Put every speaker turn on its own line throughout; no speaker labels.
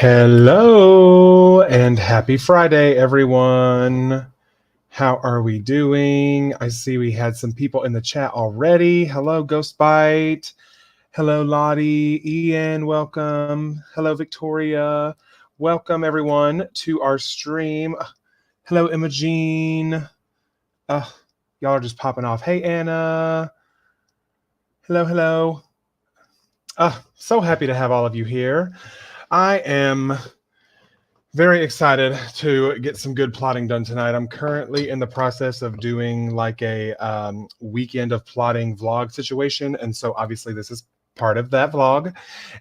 Hello and happy Friday, everyone. How are we doing? I see we had some people in the chat already. Hello, Ghostbite. Hello, Lottie. Ian, welcome. Hello, Victoria. Welcome, everyone, to our stream. Hello, Imogene. Y'all are just popping off. Hey, Anna. Hello, hello. So happy to have all of you here. I am very excited to get some good plotting done tonight. I'm currently in the process of doing like a weekend of plotting vlog situation. And so obviously this is part of that vlog.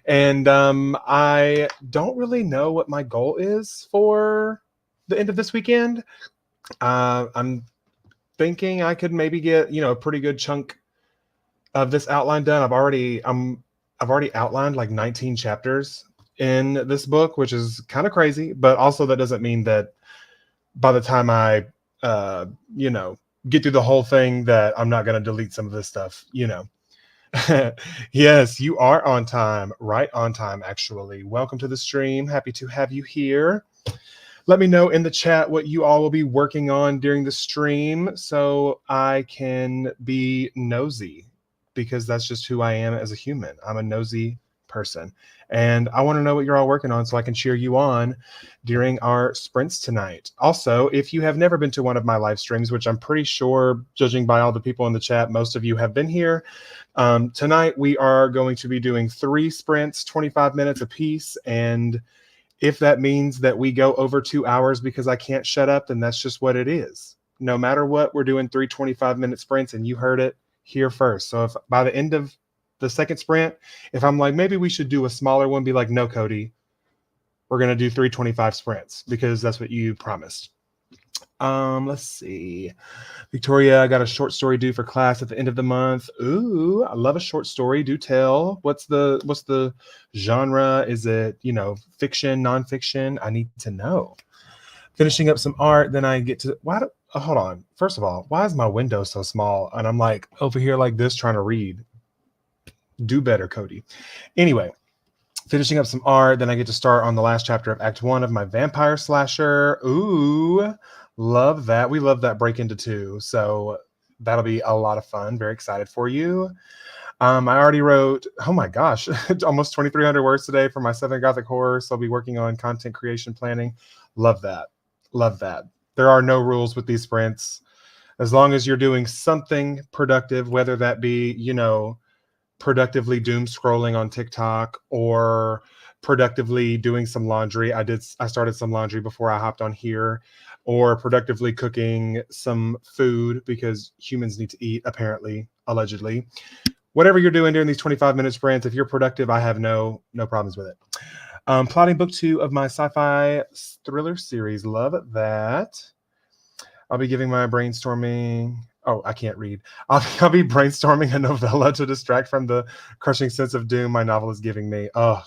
And I don't really know what my goal is for the end of this weekend. I'm thinking I could maybe get, a pretty good chunk of this outline done. I've already outlined like 19 chapters in this book, which is kind of crazy, but also that doesn't mean that by the time I get through the whole thing that I'm not going to delete some of this stuff. Yes, you are on time, right on time, actually. Welcome to the stream. Happy to have you here. Let me know in the chat what you all will be working on during the stream so I can be nosy, because that's just who I am as a human. I'm a nosy person. And I want to know what you're all working on so I can cheer you on during our sprints tonight. Also, if you have never been to one of my live streams, which I'm pretty sure, judging by all the people in the chat, most of you have been here. Tonight, we are going to be doing 3 sprints, 25 minutes apiece. And if that means that we go over 2 hours because I can't shut up, then that's just what it is. No matter what, we're doing 3 25-minute sprints, and you heard it here first. So if by the end of the second sprint, if I'm like, maybe we should do a smaller one, be like, no, Cody, we're going to do 3 25 sprints because that's what you promised. Let's see. Victoria, I got a short story due for class at the end of the month. Ooh, I love a short story. Do tell. What's the genre? Is it, fiction, nonfiction? I need to know. Finishing up some art, then I get to hold on. First of all, why is my window so small? And I'm like over here like this trying to read. Do better, Cody. Anyway, finishing up some art, then I get to start on the last chapter of Act 1 of my vampire slasher. Ooh, love that. We love that break into 2. So that'll be a lot of fun. Very excited for you. I already wrote, oh my gosh, almost 2,300 words today for my Southern Gothic horror. So I'll be working on content creation planning. Love that. Love that. There are no rules with these sprints. As long as you're doing something productive, whether that be, productively doom scrolling on TikTok or productively doing some laundry. I started some laundry before I hopped on here, or productively cooking some food because humans need to eat, apparently, allegedly. Whatever you're doing during these 25-minute sprints, if you're productive, I have no problems with it. Plotting book 2 of my sci-fi thriller series. Love that. I'll be giving my brainstorming. Oh, I can't read. I'll be brainstorming a novella to distract from the crushing sense of doom my novel is giving me. Oh,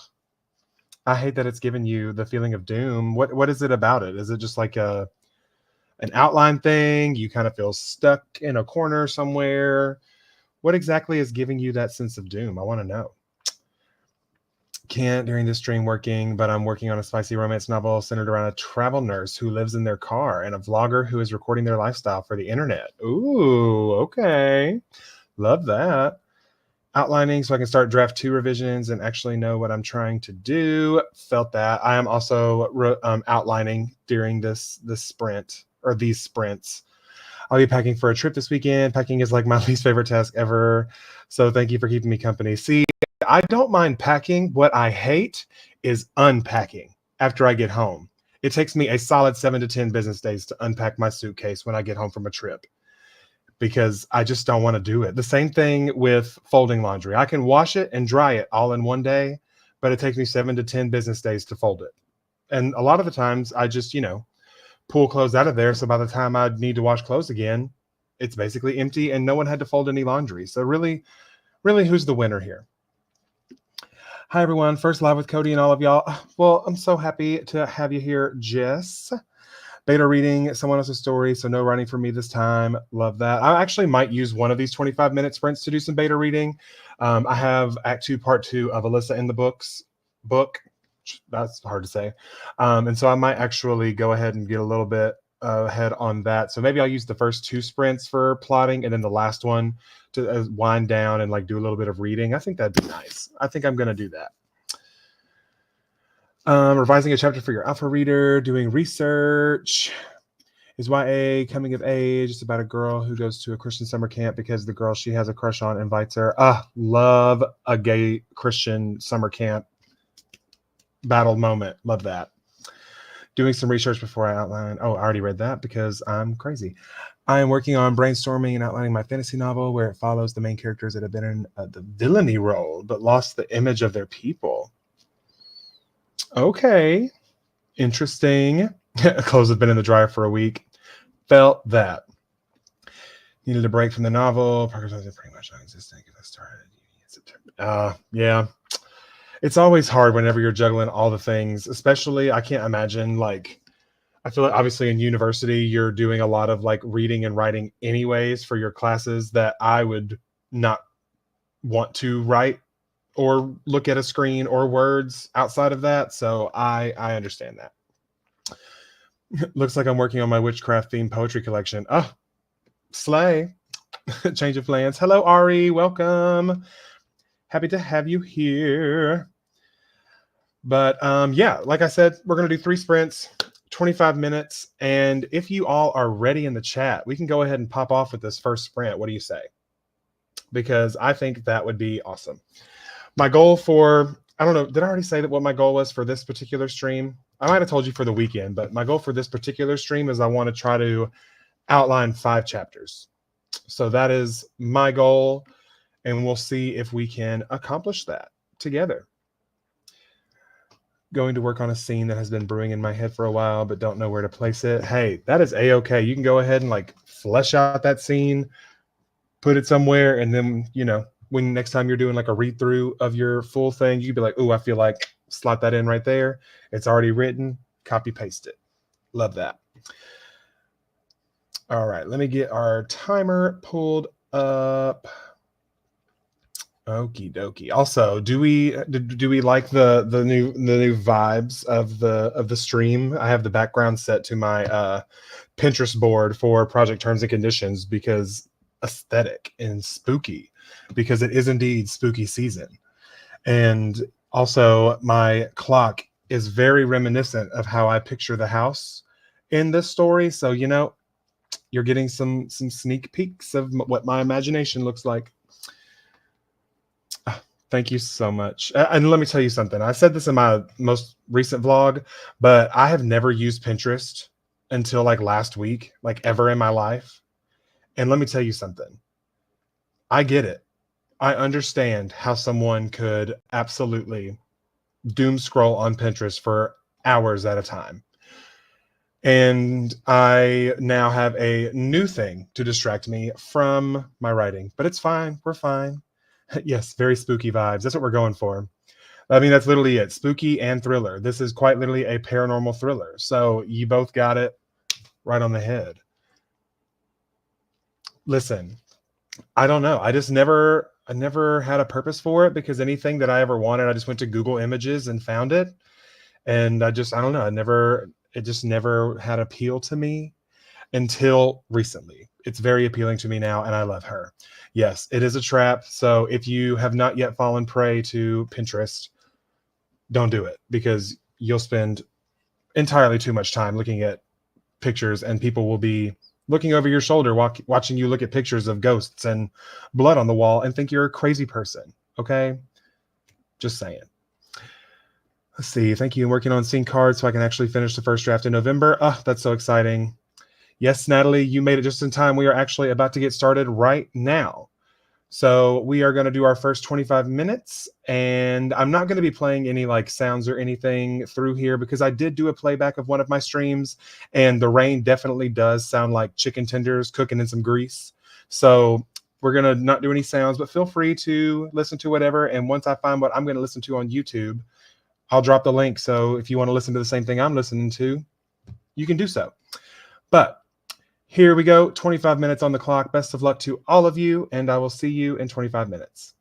I hate that it's giving you the feeling of doom. What is it about it? Is it just like an outline thing? You kind of feel stuck in a corner somewhere. What exactly is giving you that sense of doom? I want to know. Can't during this stream working, but I'm working on a spicy romance novel centered around a travel nurse who lives in their car and a vlogger who is recording their lifestyle for the internet. Ooh, okay. Love that. Outlining so I can start draft 2 revisions and actually know what I'm trying to do. Felt that. I am also outlining during this sprint, or these sprints. I'll be packing for a trip this weekend. Packing is like my least favorite task ever. So thank you for keeping me company. See, I don't mind packing. What I hate is unpacking after I get home. It takes me a solid 7 to 10 business days to unpack my suitcase when I get home from a trip, because I just don't want to do it. The same thing with folding laundry. I can wash it and dry it all in one day, but it takes me 7 to 10 business days to fold it. And a lot of the times I just, pull clothes out of there. So by the time I need to wash clothes again, it's basically empty and no one had to fold any laundry. So really, who's the winner here? Hi, everyone. First live with Cody and all of y'all. Well, I'm so happy to have you here, Jess. Beta reading someone else's story, so no writing for me this time. Love that. I actually might use one of these 25-minute sprints to do some beta reading. I have Act 2, Part 2 of Alyssa in the book. That's hard to say. And so I might actually go ahead and get a little bit ahead on that. So maybe I'll use the first two sprints for plotting, and then the last one to wind down and like do a little bit of reading. I think that'd be nice. I think I'm gonna do that. Revising a chapter for your alpha reader, doing research. Is YA coming of age? It's about a girl who goes to a Christian summer camp because the girl she has a crush on invites her. Love a gay Christian summer camp battle moment. Love that. Doing some research before I outline. Oh, I already read that because I'm crazy. I am working on brainstorming and outlining my fantasy novel where it follows the main characters that have been in the villainy role but lost the image of their people. Okay. Interesting. Clothes have been in the dryer for a week. Felt that. Needed a break from the novel. Progress was pretty much non-existent because I started in September. Yeah. It's always hard whenever you're juggling all the things, especially I can't imagine like I feel like obviously in university you're doing a lot of like reading and writing anyways for your classes that I would not want to write or look at a screen or words outside of that. So I understand that. Looks like I'm working on my witchcraft themed poetry collection. Oh, slay. Change of plans. Hello, Ari. Welcome. Happy to have you here. But yeah, like I said, we're going to do 3 sprints, 25 minutes. And if you all are ready in the chat, we can go ahead and pop off with this first sprint. What do you say? Because I think that would be awesome. My goal for, I don't know, did I already say that what my goal was for this particular stream? I might have told you for the weekend, but my goal for this particular stream is I want to try to outline 5 chapters. So that is my goal, and we'll see if we can accomplish that together. Going to work on a scene that has been brewing in my head for a while, but don't know where to place it. Hey, that is a-okay. You can go ahead and like flesh out that scene, put it somewhere, and then, you know, when next time you're doing like a read through of your full thing, you'd be like, oh, I feel like slot that in right there. It's already written, copy paste it. Love that. All right, let me get our timer pulled up. Okie dokie. Also, do we like the new vibes of the stream? I have the background set to my Pinterest board for project terms and conditions because aesthetic and spooky, because it is indeed spooky season. And also my clock is very reminiscent of how I picture the house in this story. So, you know, you're getting some sneak peeks of what my imagination looks like. Thank you so much. And let me tell you something. I said this in my most recent vlog, but I have never used Pinterest until like last week, like ever in my life. And let me tell you something. I get it. I understand how someone could absolutely doom scroll on Pinterest for hours at a time. And I now have a new thing to distract me from my writing, but it's fine. We're fine. Yes, very spooky vibes. That's what we're going for. I mean, that's literally it. Spooky and thriller. This is quite literally a paranormal thriller. So you both got it right on the head. Listen, I don't know. I never had a purpose for it because anything that I ever wanted, I just went to Google Images and found it. And I don't know. It just never had appeal to me until recently. It's very appealing to me now, and I love her. Yes, it is a trap. So if you have not yet fallen prey to Pinterest, don't do it because you'll spend entirely too much time looking at pictures, and people will be looking over your shoulder, watching you look at pictures of ghosts and blood on the wall and think you're a crazy person. Okay? Just saying. Let's see. Thank you. I'm working on scene cards so I can actually finish the first draft in November. Oh, that's so exciting. Yes, Natalie, you made it just in time. We are actually about to get started right now. So we are going to do our first 25 minutes, and I'm not going to be playing any like sounds or anything through here because I did do a playback of one of my streams, and the rain definitely does sound like chicken tenders cooking in some grease. So we're going to not do any sounds, but feel free to listen to whatever. And once I find what I'm going to listen to on YouTube, I'll drop the link. So if you want to listen to the same thing I'm listening to, you can do so. But here we go, 25 minutes on the clock. Best of luck to all of you, and I will see you in 25 minutes.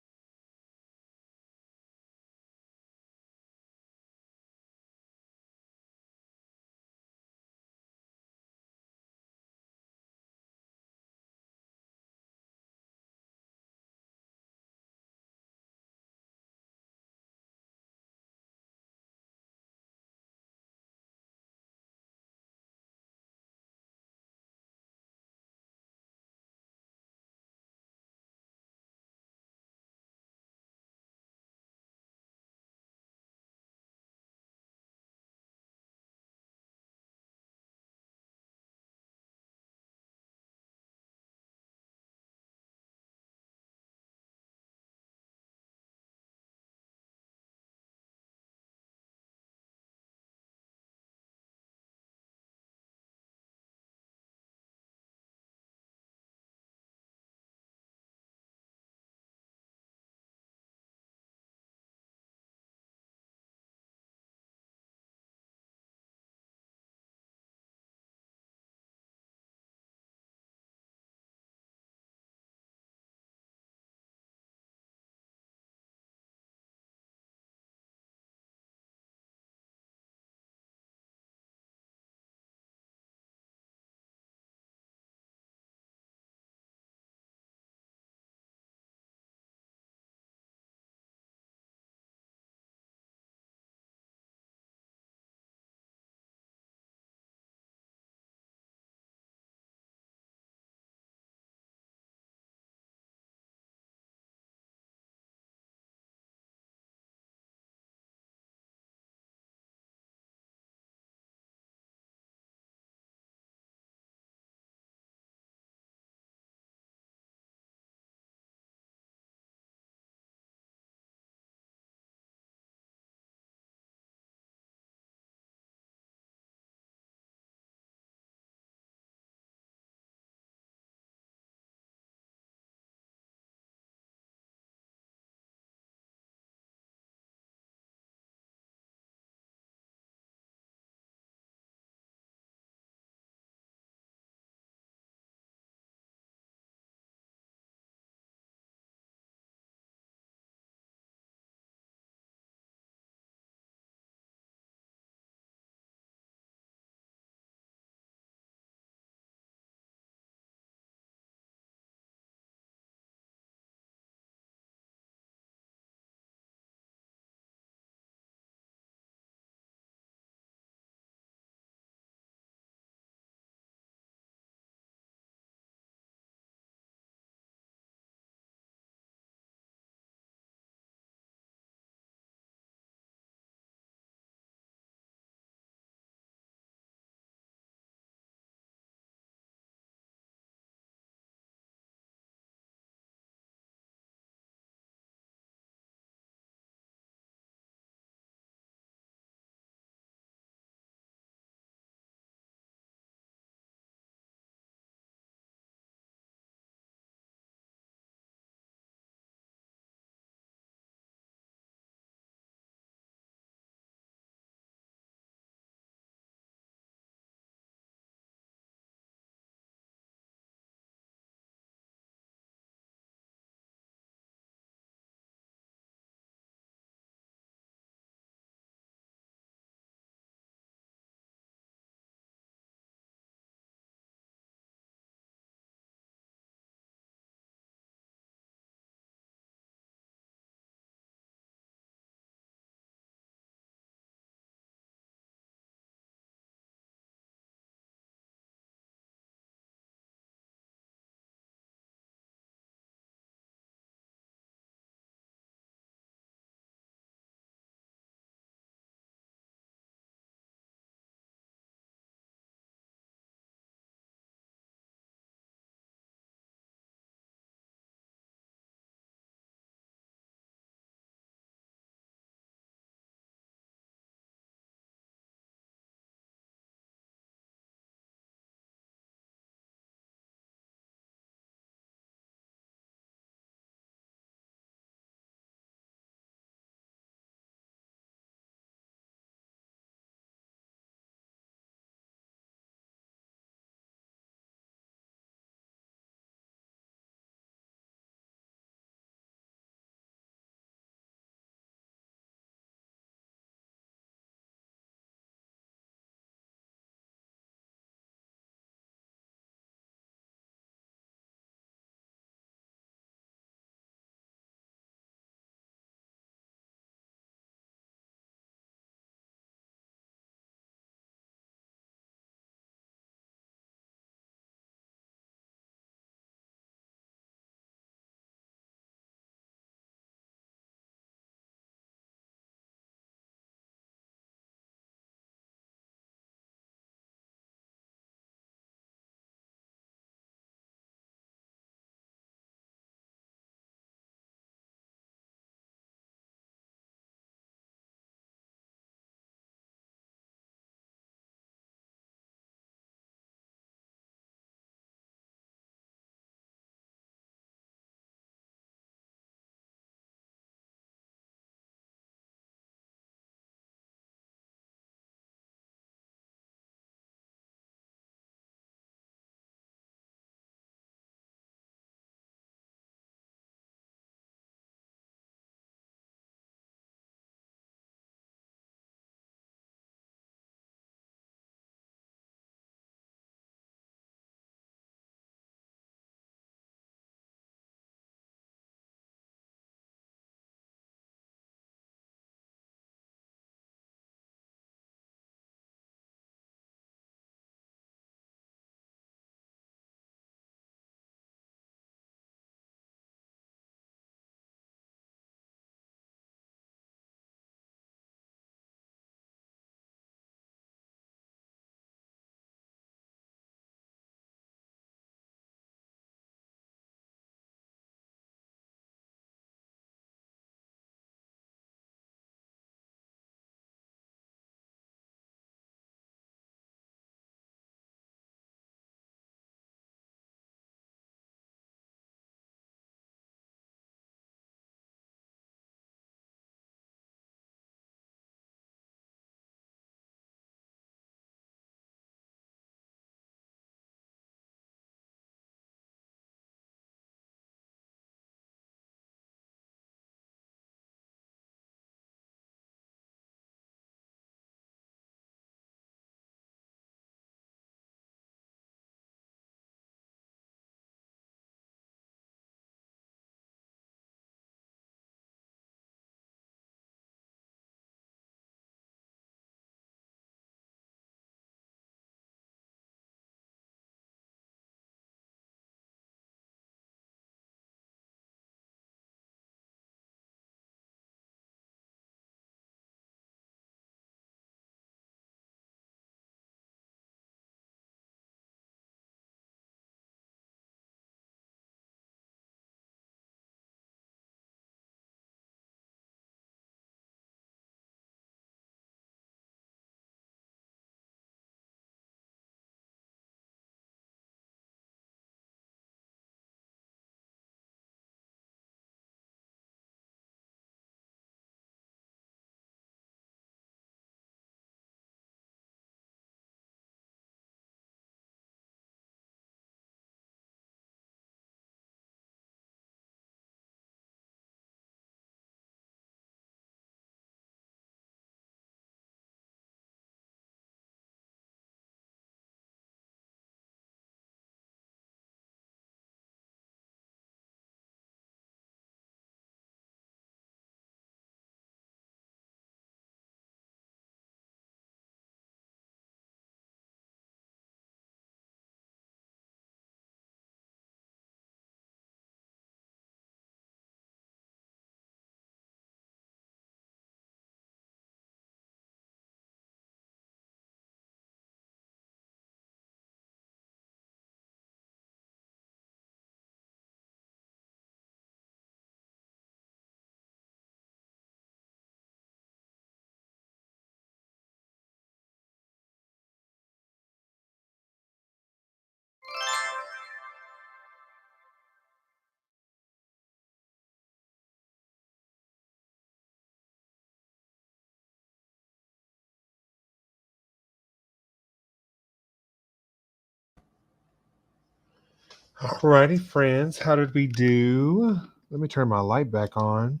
Alrighty, friends. How did we do? Let me turn my light back on.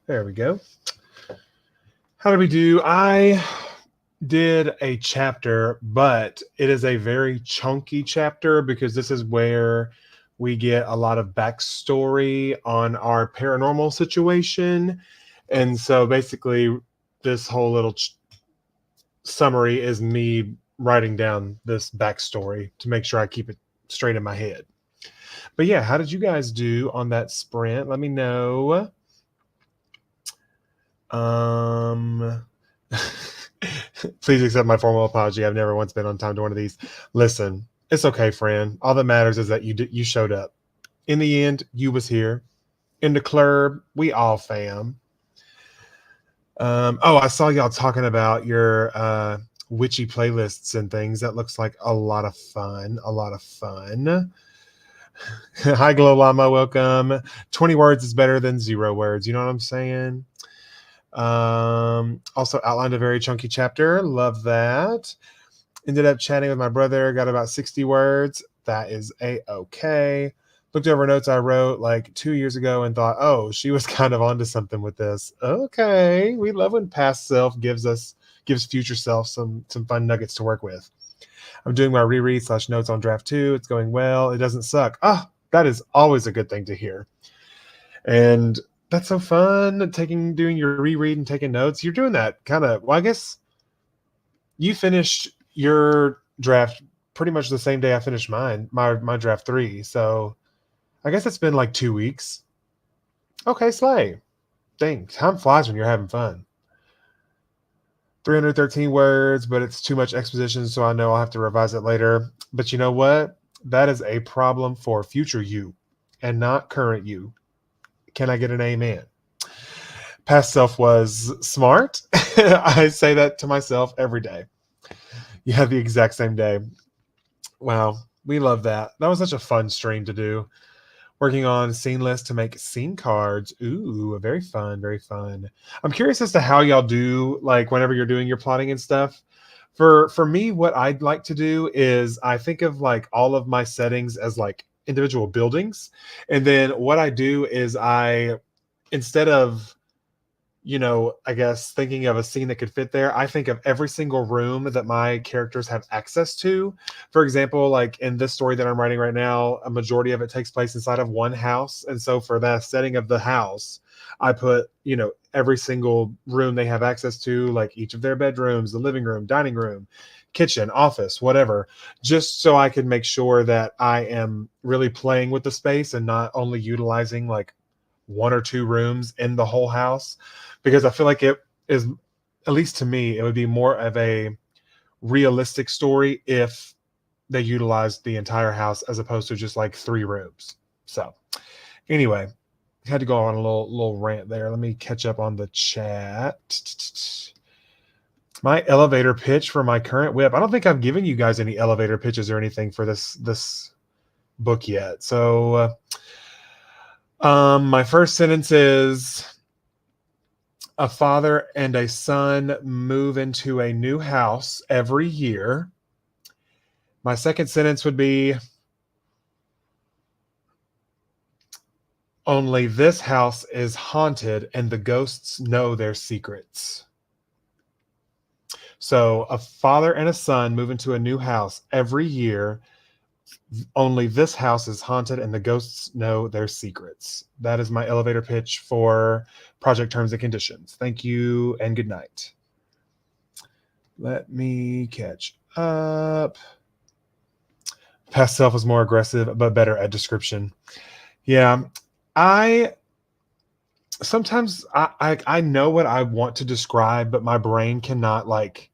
There we go. How did we do? I did a chapter, but it is a very chunky chapter because this is where we get a lot of backstory on our paranormal situation. And so basically, this whole little summary is me writing down this backstory to make sure I keep it straight in my head. But yeah, how did you guys do on that sprint? Let me know. Please accept my formal apology. I've never once been on time to one of these. Listen, it's okay, friend. All that matters is that you showed up. In the end, you was here. In the club, we all fam. I saw y'all talking about your witchy playlists and things. That looks like a lot of fun. A lot of fun. Hi, Glow Llama. Welcome. 20 words is better than 0 words. You know what I'm saying? Also outlined a very chunky chapter. Love that. Ended up chatting with my brother. Got about 60 words. That is a-okay. Looked over notes I wrote like 2 years ago and thought, oh, she was kind of onto something with this. Okay. We love when past self gives future self some fun nuggets to work with. I'm doing my reread / notes on draft 2. It's going well. It doesn't suck. That is always a good thing to hear. And that's so fun, doing your reread and taking notes. You're doing that kind of, well, I guess you finished your draft pretty much the same day I finished mine, my draft 3. So I guess it's been like 2 weeks. Okay, slay. Dang, time flies when you're having fun. 313 words, but it's too much exposition, so I know I'll have to revise it later. But you know what? That is a problem for future you and not current you. Can I get an amen? Past self was smart. I say that to myself every day. Yeah, the exact same day. Wow, we love that. That was such a fun stream to do. Working on scene lists to make scene cards. Ooh, very fun, very fun. I'm curious as to how y'all do, like whenever you're doing your plotting and stuff. For me, what I'd like to do is I think of like all of my settings as like individual buildings. And then what I do is instead of I guess thinking of a scene that could fit there, I think of every single room that my characters have access to. For example, like in this story that I'm writing right now, a majority of it takes place inside of one house. And so for the setting of the house, I put, every single room they have access to, like each of their bedrooms, the living room, dining room, kitchen, office, whatever, just so I can make sure that I am really playing with the space and not only utilizing like 1 or 2 rooms in the whole house, because I feel like it is, at least to me, it would be more of a realistic story if they utilized the entire house as opposed to just like 3 rooms. So anyway, had to go on a little rant there. Let me catch up on the chat. My elevator pitch for my current whip. I don't think I've given you guys any elevator pitches or anything for this book yet. So my first sentence is: a father and a son move into a new house every year. My second sentence would be: only this house is haunted and the ghosts know their secrets. So a father and a son move into a new house every year. Only this house is haunted and the ghosts know their secrets. That is my elevator pitch for Project Terms and Conditions. Thank you and good night. Let me catch up. Past self was more aggressive, but better at description. Yeah, sometimes I know what I want to describe, but my brain cannot like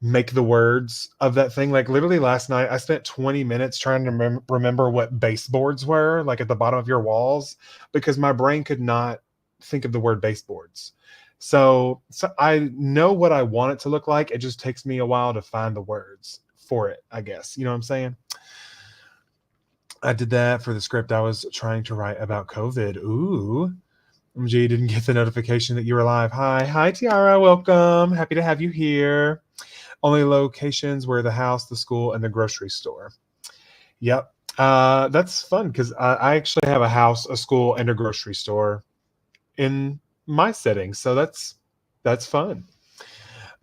make the words of that thing. Like literally last night, I spent 20 minutes trying to remember what baseboards were, like at the bottom of your walls, because my brain could not think of the word baseboards. So I know what I want it to look like. It just takes me a while to find the words for it, I guess. You know what I'm saying? I did that for the script I was trying to write about COVID. Ooh. MG didn't get the notification that you were live. Hi, Tiara. Welcome. Happy to have you here. Only locations were the house, the school, and the grocery store. Yep. That's fun because I actually have a house, a school, and a grocery store in my setting, so that's fun.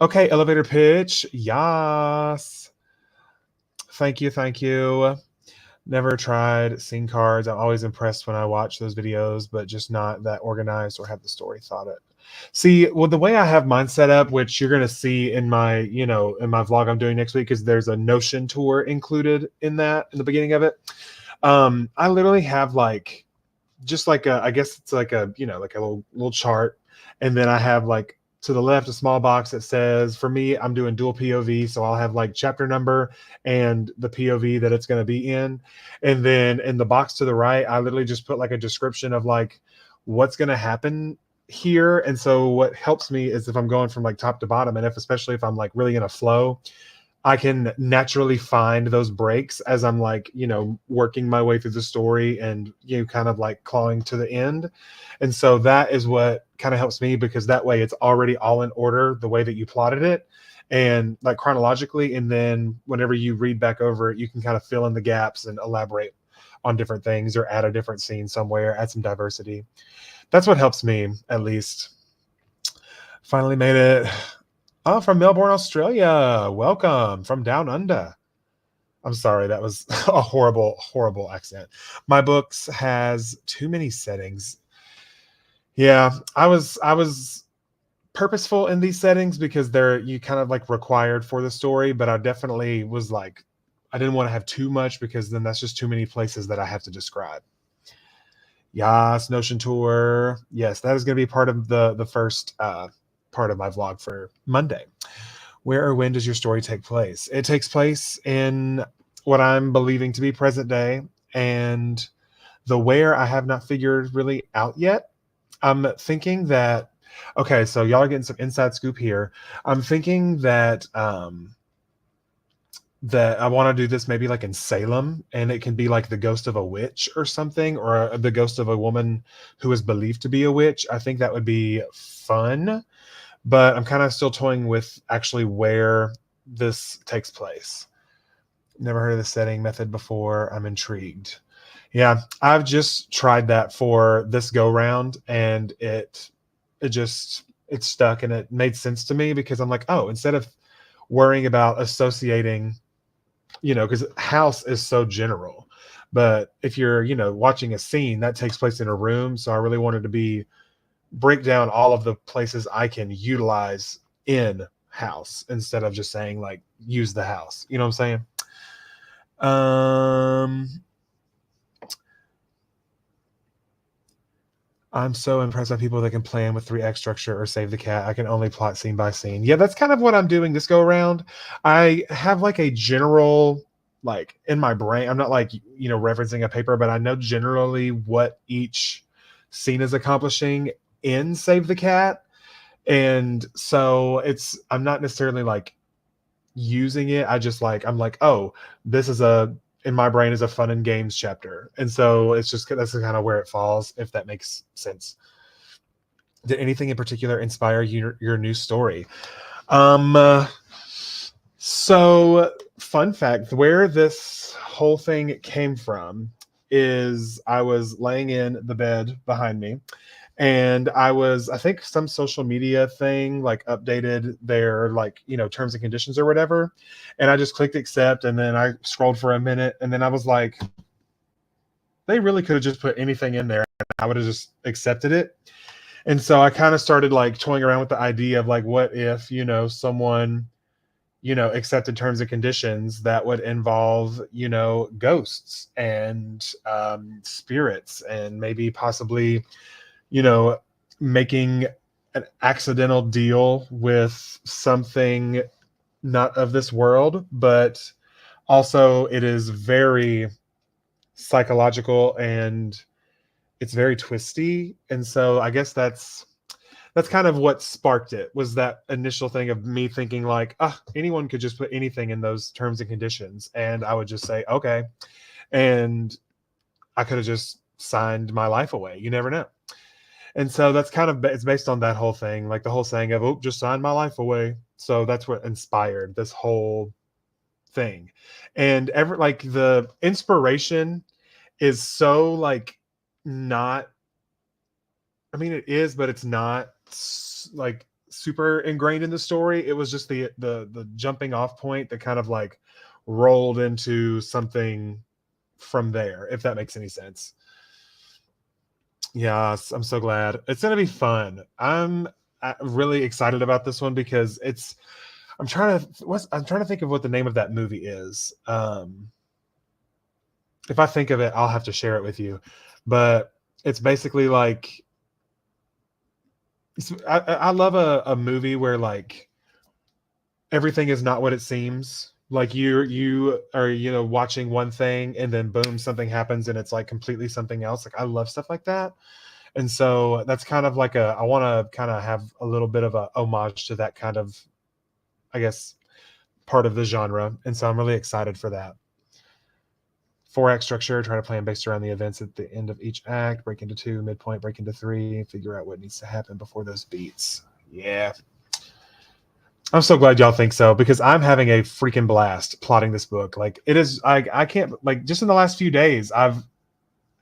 Okay, elevator pitch. Yes. Thank you, thank you. Never tried scene cards. I'm always impressed when I watch those videos, but just not that organized or have the story thought it. See, well, the way I have mine set up, which you're gonna see in my, in my vlog I'm doing next week, is there's a Notion tour included in that in the beginning of it. I literally have like just like I guess it's like a like a little chart, and then I have like to the left a small box that says for me I'm doing dual POV, so I'll have like chapter number and the POV that it's going to be in, and then in the box to the right I literally just put like a description of like what's going to happen here. And so what helps me is if I'm going from like top to bottom, and if especially if I'm like really in a flow, I can naturally find those breaks as I'm like, working my way through the story and, kind of like clawing to the end. And so that is what kind of helps me, because that way it's already all in order the way that you plotted it and like chronologically. And then whenever you read back over it, you can kind of fill in the gaps and elaborate on different things or add a different scene somewhere, add some diversity. That's what helps me, at least. Finally made it. Oh, from Melbourne, Australia. Welcome from down under. I'm sorry, that was a horrible, horrible accent. My books has too many settings. Yeah, I was purposeful in these settings because they're you kind of like required for the story, but I definitely was like I didn't want to have too much because then that's just too many places that I have to describe. Yes, Notion tour. Yes, that is going to be part of the first part of my vlog for Monday. Where or when does your story take place? It takes place in what I'm believing to be present day, and the where I have not figured really out yet. I'm thinking that okay, so y'all are getting some inside scoop here. I'm thinking that I want to do this maybe like in Salem, and it can be like the ghost of a witch or something, or the ghost of a woman who is believed to be a witch. I think that would be fun, but I'm kind of still toying with actually where this takes place. Never heard of the setting method before. I'm intrigued. Yeah, I've just tried that for this go round, and it stuck and it made sense to me because I'm like, oh, instead of worrying about associating, because house is so general. But if you're, watching a scene that takes place in a room, so I really wanted to break down all of the places I can utilize in house instead of just saying like use the house. You know what I'm saying? I'm so impressed by people that can plan with 3x structure or save the cat. I can only plot scene by scene. Yeah, that's kind of what I'm doing this go around. I have like a general, like in my brain, I'm not like, referencing a paper, but I know generally what each scene is accomplishing in Save the Cat. And so I'm not necessarily like using it. I'm like, oh, this is in my brain is a fun and games chapter. And so it's just, that's kind of where it falls, if that makes sense. Did anything in particular inspire your new story? Um, uh, so fun fact, where this whole thing came from is I was laying in the bed behind me, and I think some social media thing like updated their like terms and conditions or whatever, and I just clicked accept, and then I scrolled for a minute, and then I was like, they really could have just put anything in there and I would have just accepted it. And so I kind of started like toying around with the idea of like, what if someone accepted terms and conditions that would involve ghosts and spirits, and maybe possibly you know, making an accidental deal with something not of this world, but also it is very psychological and it's very twisty. And so I guess that's kind of what sparked it, was that initial thing of me thinking like, anyone could just put anything in those terms and conditions, and I would just say okay, and I could have just signed my life away. You never know. And so that's kind of it's based on that whole thing, like the whole saying of, oh, just sign my life away. So that's what inspired this whole thing. And like the inspiration is so like not, I mean it is, but it's not like super ingrained in the story. It was just the jumping off point that kind of like rolled into something from there, if that makes any sense. Yes, I'm so glad. It's gonna be fun. I'm really excited about this one because I'm trying to think of what the name of that movie is. If I think of it, I'll have to share it with you. But it's basically like I love a movie where like everything is not what it seems. Like you are, watching one thing and then boom, something happens and it's like completely something else. Like I love stuff like that. And so that's kind of like I want to kind of have a little bit of a homage to that kind of, I guess, part of the genre. And so I'm really excited for that. 4-act structure, try to plan based around the events at the end of each act, break into 2, midpoint, break into 3, figure out what needs to happen before those beats. Yeah. I'm so glad y'all think so, because I'm having a freaking blast plotting this book. Like it is, I can't, like, just in the last few days, I've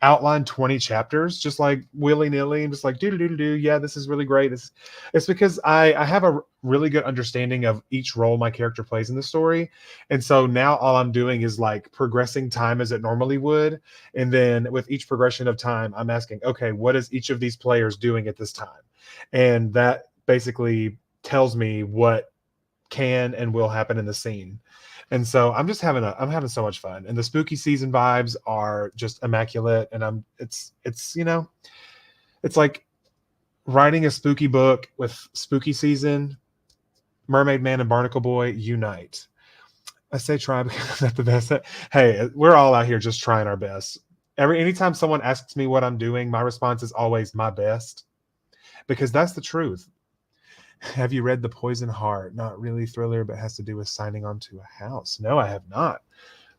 outlined 20 chapters, just like willy-nilly, and just like do. Yeah, this is really great. It's because I have a really good understanding of each role my character plays in the story. And so now all I'm doing is like progressing time as it normally would. And then with each progression of time, I'm asking, okay, what is each of these players doing at this time? And that basically tells me what can and will happen in the scene. And so I'm having so much fun, and the spooky season vibes are just immaculate. And it's it's like writing a spooky book with spooky season. Mermaid Man and Barnacle Boy unite. I say try because that's the best. Hey, we're all out here just trying our best. Anytime someone asks me what I'm doing, my response is always my best, because that's the truth. Have you read The Poison Heart? Not really thriller, but has to do with signing onto a house. No, I have not.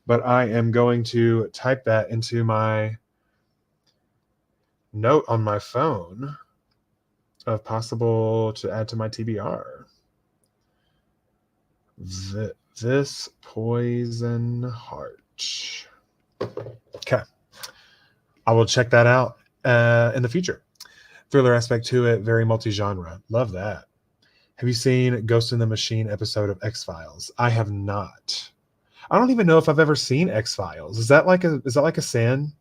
But I am going to type that into my note on my phone of possible to add to my TBR. This Poison Heart. Okay. I will check that out in the future. Thriller aspect to it, very multi-genre. Love that. Have you seen Ghost in the Machine episode of X-Files? I have not. I don't even know if I've ever seen X-Files. Is that like a sin?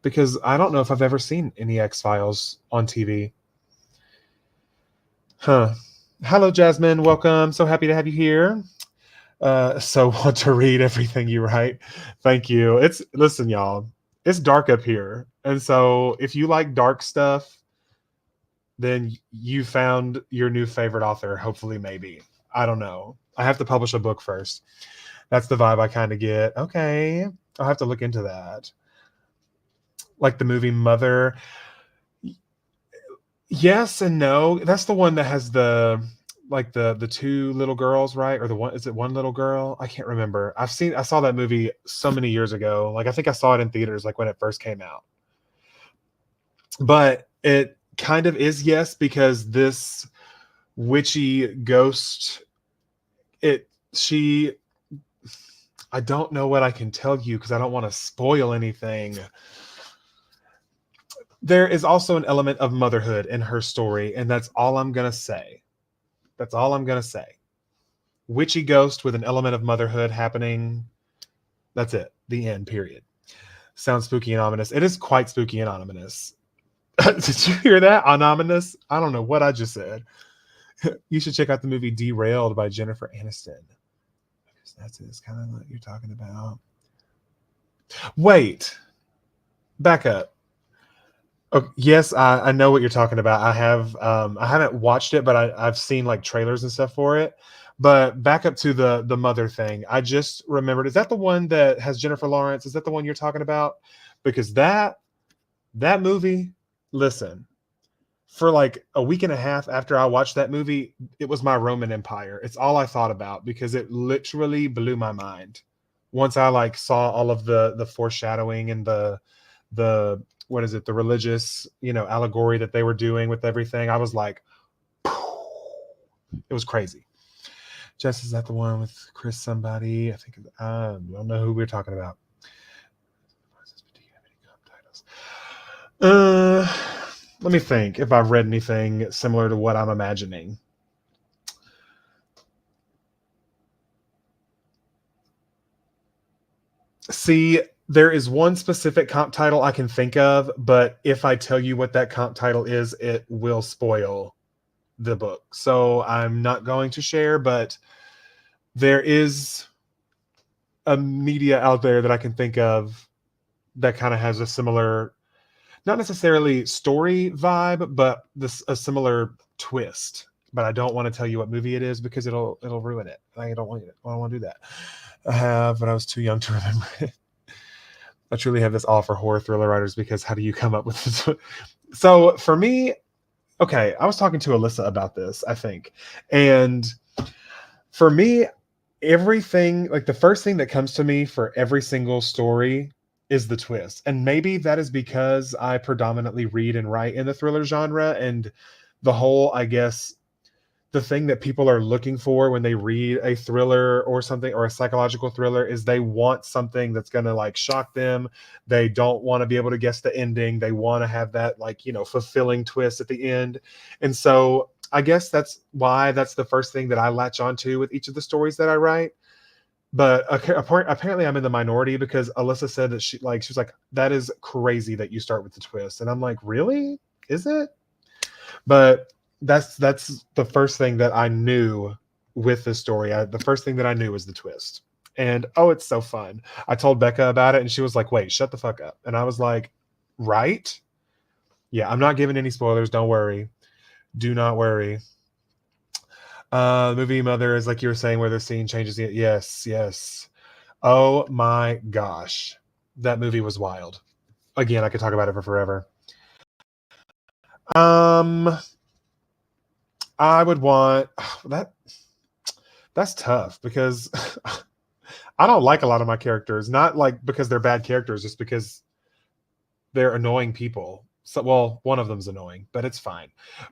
Because I don't know if I've ever seen any X-Files on TV. Huh. Hello, Jasmine. Welcome. So happy to have you here. So want to read everything you write. Thank you. Listen, y'all. It's dark up here. And so if you like dark stuff, then you found your new favorite author, hopefully, maybe. I don't know. I have to publish a book first. That's the vibe I kind of get. Okay. I'll have to look into that. Like the movie Mother. Yes and no. That's the one that has the two little girls, right? Or is it one little girl? I can't remember. I saw that movie so many years ago. Like I think I saw it in theaters like when it first came out. But it kind of is yes, because this witchy ghost, I don't know what I can tell you because I don't want to spoil anything. There is also an element of motherhood in her story, and that's all I'm going to say. That's all I'm going to say. Witchy ghost with an element of motherhood happening. That's it. The end, period. Sounds spooky and ominous. It is quite spooky and ominous. Did you hear that? Ominous? I don't know what I just said. You should check out the movie Derailed by Jennifer Aniston. That's kind of what you're talking about. Wait. Back up. Oh, yes, I know what you're talking about. I haven't watched it, but I've seen like trailers and stuff for it. But back up to the mother thing. I just remembered, is that the one that has Jennifer Lawrence? Is that the one you're talking about? Because that movie, listen, for like a week and a half after I watched that movie, it was my Roman Empire. It's all I thought about because it literally blew my mind. Once I like saw all of the foreshadowing and the what is it, the religious, allegory that they were doing with everything, I was like, it was crazy. Jess, is that the one with Chris somebody? I think I don't know who we're talking about. Let me think if I've read anything similar to what I'm imagining. See, there is one specific comp title I can think of, but if I tell you what that comp title is, it will spoil the book. So I'm not going to share, but there is a media out there that I can think of that kind of has a similar, not necessarily story vibe, but a similar twist. But I don't want to tell you what movie it is because it'll ruin it. I don't want to do that. I have, but I was too young to remember it. I truly have this all for horror thriller writers because how do you come up with this? So for me, okay, I was talking to Alyssa about this, I think. And for me, everything, like the first thing that comes to me for every single story is the twist. And maybe that is because I predominantly read and write in the thriller genre, and the whole, I guess, the thing that people are looking for when they read a thriller or something, or a psychological thriller, is they want something that's going to like shock them. They don't want to be able to guess the ending. They want to have that like, fulfilling twist at the end. And so I guess that's why that's the first thing that I latch onto with each of the stories that I write. But apparently I'm in the minority because Alyssa said that she was like, that is crazy that you start with the twist. And I'm like, really? Is it? But that's the first thing that I knew with this story. The first thing that I knew was the twist. And it's so fun. I told Becca about it and she was like, wait, shut the fuck up. And I was like, right? Yeah, I'm not giving any spoilers. Don't worry. Do not worry. Movie Mother is like you were saying where the scene changes. Yes. Oh my gosh. That movie was wild. Again, I could talk about it for forever. I would want that. That's tough because I don't like a lot of my characters, not like because they're bad characters, just because they're annoying people. So, well, one of them's annoying, but it's fine.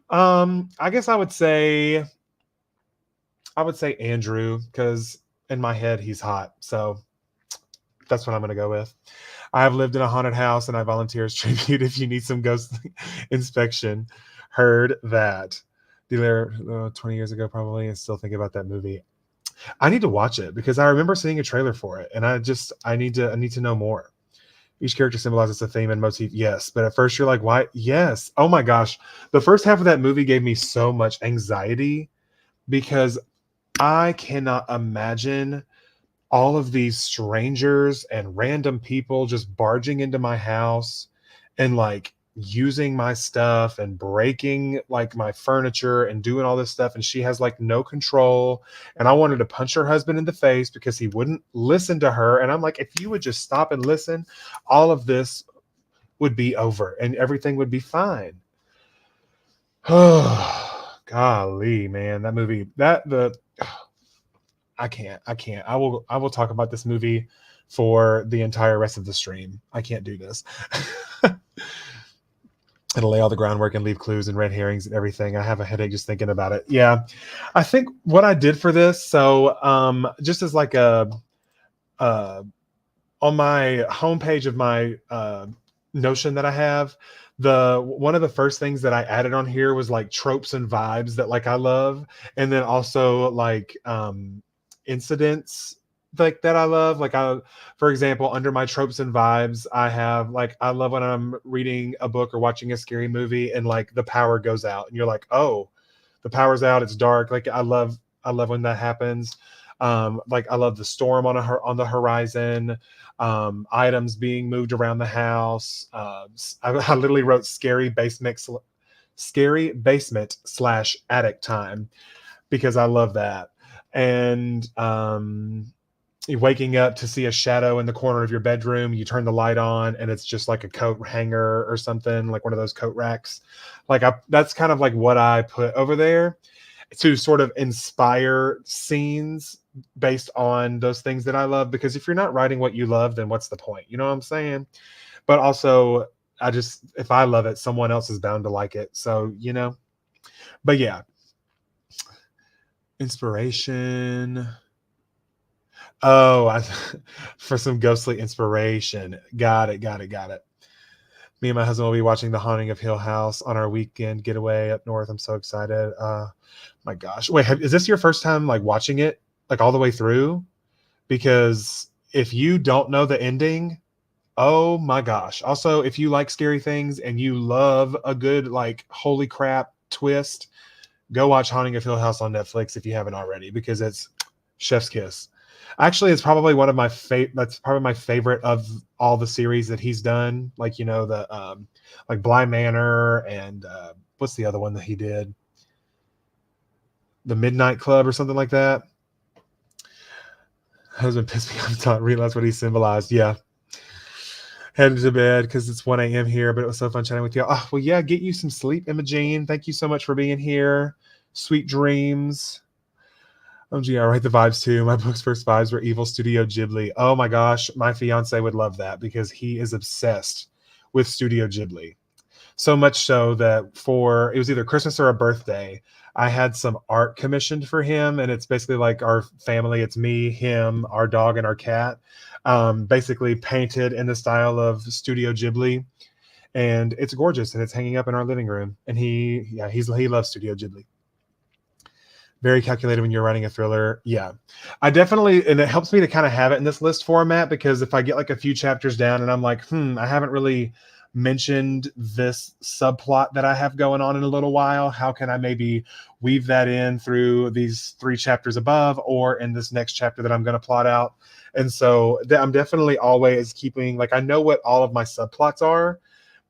I guess I would say Andrew because in my head he's hot. So that's what I'm going to go with. I have lived in a haunted house and I volunteer as tribute if you need some ghost inspection. Heard that. There 20 years ago probably, and still think about that movie. I need to watch it because I remember seeing a trailer for it, and I need to know more. Each character symbolizes a theme and motif. Yes, but at first you're like, why? Yes. Oh my gosh, the first half of that movie gave me so much anxiety because I cannot imagine all of these strangers and random people just barging into my house and like using my stuff and breaking like my furniture and doing all this stuff, and she has like no control. And I wanted to punch her husband in the face because he wouldn't listen to her, and I'm like, if you would just stop and listen, all of this would be over and everything would be fine. Oh golly, man, that movie, I can't. I will talk about this movie for the entire rest of the stream. I can't do this. It'll lay all the groundwork and leave clues and red herrings and everything. I have a headache just thinking about it. Yeah. I think what I did for this, so just as like a on my homepage of my Notion that I have, one of the first things that I added on here was like tropes and vibes that like I love, and then also like incidents like that I love. Like for example, under my tropes and vibes, I have like, I love when I'm reading a book or watching a scary movie and like the power goes out and you're like, oh, the power's out, it's dark. Like I love when that happens. Like I love the storm on the horizon, items being moved around the house. I literally wrote scary basement / attic time because I love that. And you're waking up to see a shadow in the corner of your bedroom, you turn the light on and it's just like a coat hanger or something, like one of those coat racks. Like that's kind of like what I put over there to sort of inspire scenes based on those things that I love, because if you're not writing what you love, then what's the point? You know what I'm saying? But also, if I love it, someone else is bound to like it. So, but yeah. Inspiration. Oh, for some ghostly inspiration. Got it. Got it. Got it. Me and my husband will be watching The Haunting of Hill House on our weekend getaway up north. I'm so excited. My gosh. Wait, is this your first time like watching it like all the way through? Because if you don't know the ending, oh my gosh. Also, if you like scary things and you love a good like holy crap twist, go watch Haunting of Hill House on Netflix if you haven't already, because it's chef's kiss. Actually, it's probably one of my that's probably my favorite of all the series that he's done. Like, you know, the like Bly Manor and what's the other one that he did? The Midnight Club or something like that. Husband pissed me off to realize what he symbolized. Yeah. Heading to bed because it's 1 a.m. here, but it was so fun chatting with you. Oh, well, yeah, get you some sleep, Imogene. Thank you so much for being here. Sweet dreams. Oh, gee, I write the vibes too. My book's first vibes were Evil Studio Ghibli. Oh my gosh, my fiance would love that because he is obsessed with Studio Ghibli. So much so that for it was either Christmas or a birthday, I had some art commissioned for him, and it's basically like our family. It's me, him, our dog, and our cat, basically painted in the style of Studio Ghibli, and it's gorgeous, and it's hanging up in our living room. And he loves Studio Ghibli. Very calculated when you're writing a thriller. Yeah, I definitely, and it helps me to kind of have it in this list format, because if I get like a few chapters down and I'm like, I haven't really mentioned this subplot that I have going on in a little while, how can I maybe weave that in through these 3 chapters above or in this next chapter that I'm going to plot out? And so I'm definitely always keeping, like, I know what all of my subplots are,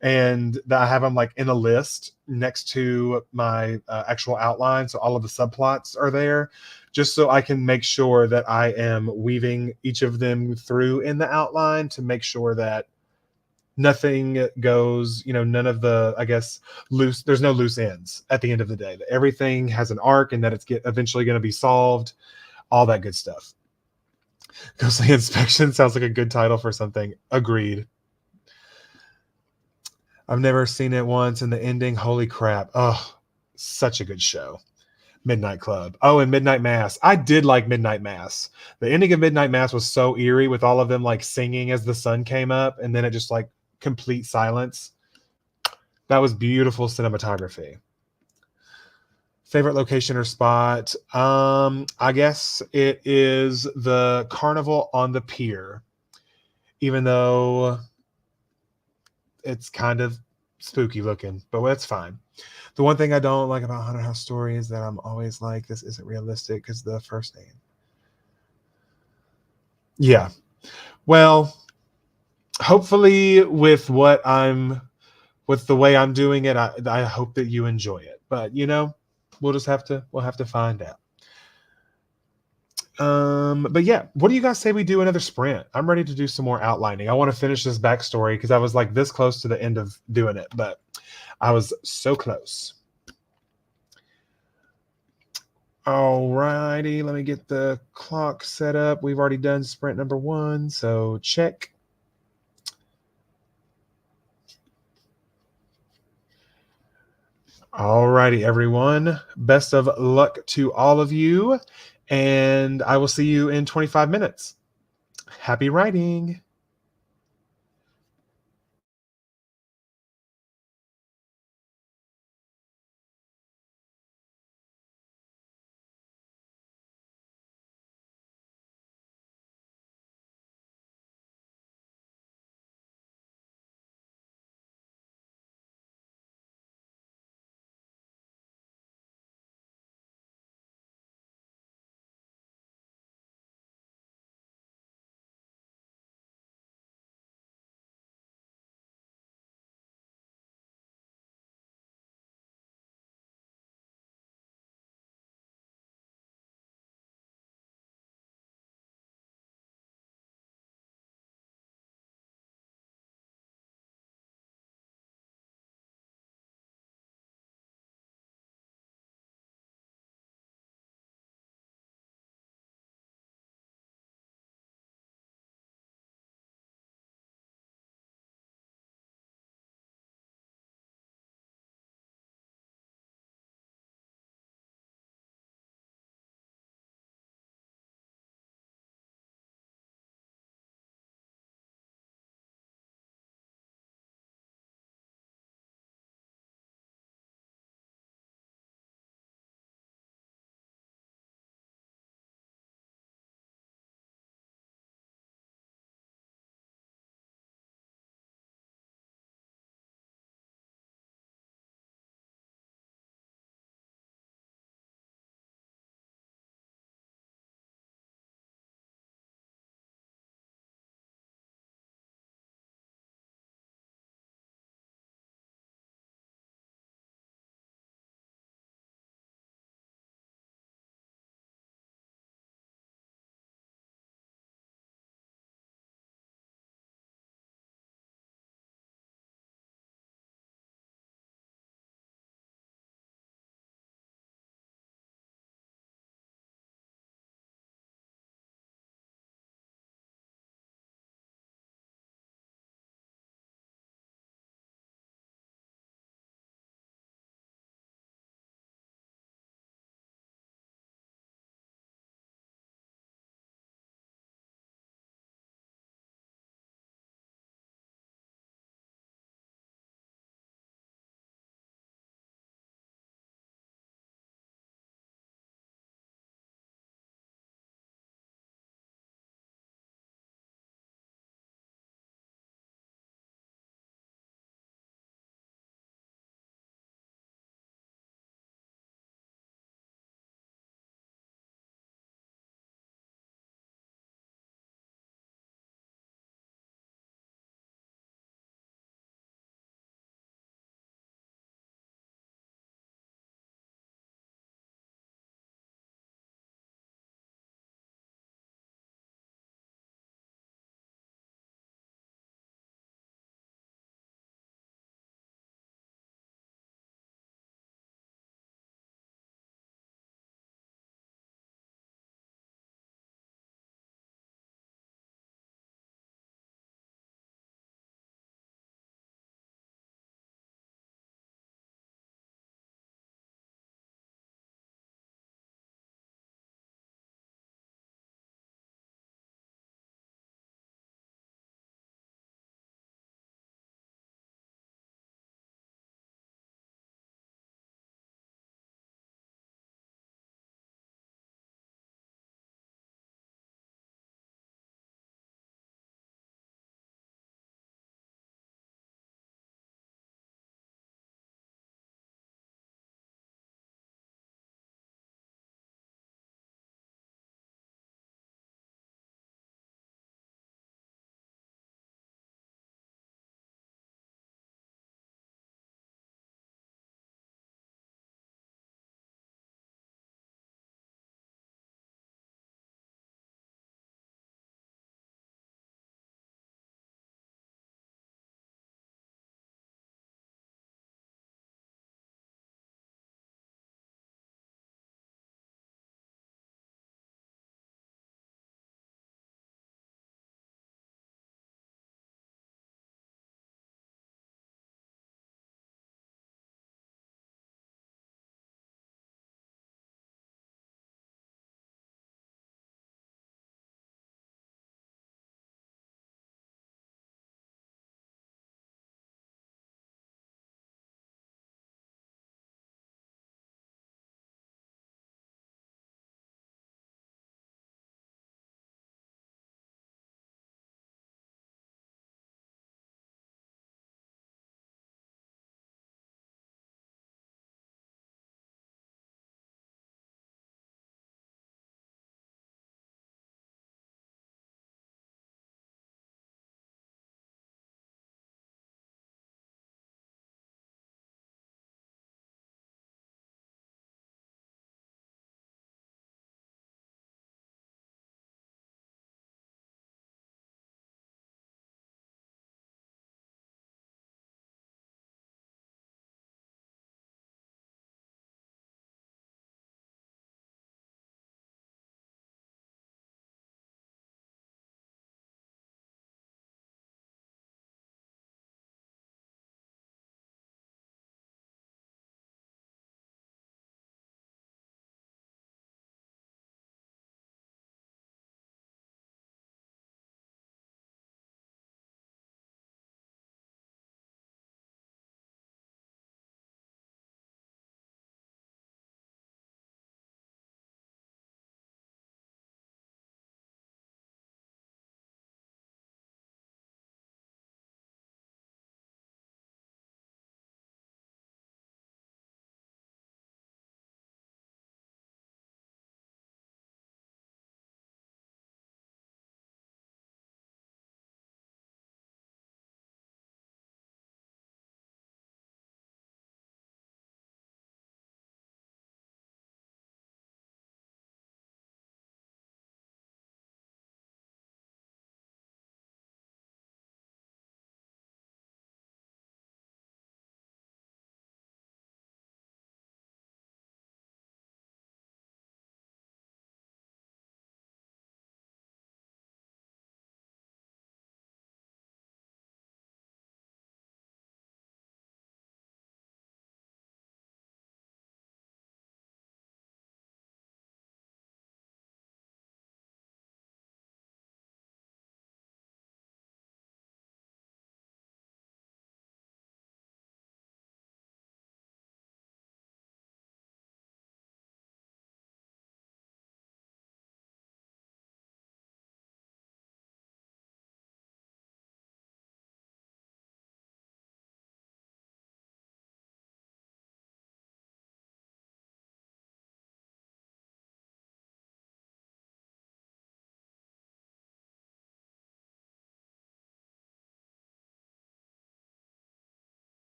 and that I have them like in a list next to my actual outline. So all of the subplots are there, just so I can make sure that I am weaving each of them through in the outline to make sure that nothing goes, none of the, I guess, there's no loose ends at the end of the day, that everything has an arc and that it's eventually going to be solved, all that good stuff. Ghostly Inspection sounds like a good title for something. Agreed. I've never seen it once, and the ending, holy crap. Oh, such a good show. Midnight Club. Oh, and Midnight Mass. I did like Midnight Mass. The ending of Midnight Mass was so eerie with all of them like singing as the sun came up, and then it just like complete silence. That was beautiful cinematography. Favorite location or spot? I guess it is the carnival on the pier. Even though it's kind of spooky looking, but that's fine. The one thing I don't like about Haunted House Story is that I'm always like, this isn't realistic because the first name. Yeah. Well, hopefully with the way I'm doing it, I hope that you enjoy it. But we'll have to find out. But yeah, what do you guys say we do another sprint? I'm ready to do some more outlining. I want to finish this backstory because I was like this close to the end of doing it, but I was so close. All righty, let me get the clock set up. We've already done sprint number 1, so check. All righty, everyone. Best of luck to all of you, and I will see you in 25 minutes. Happy writing.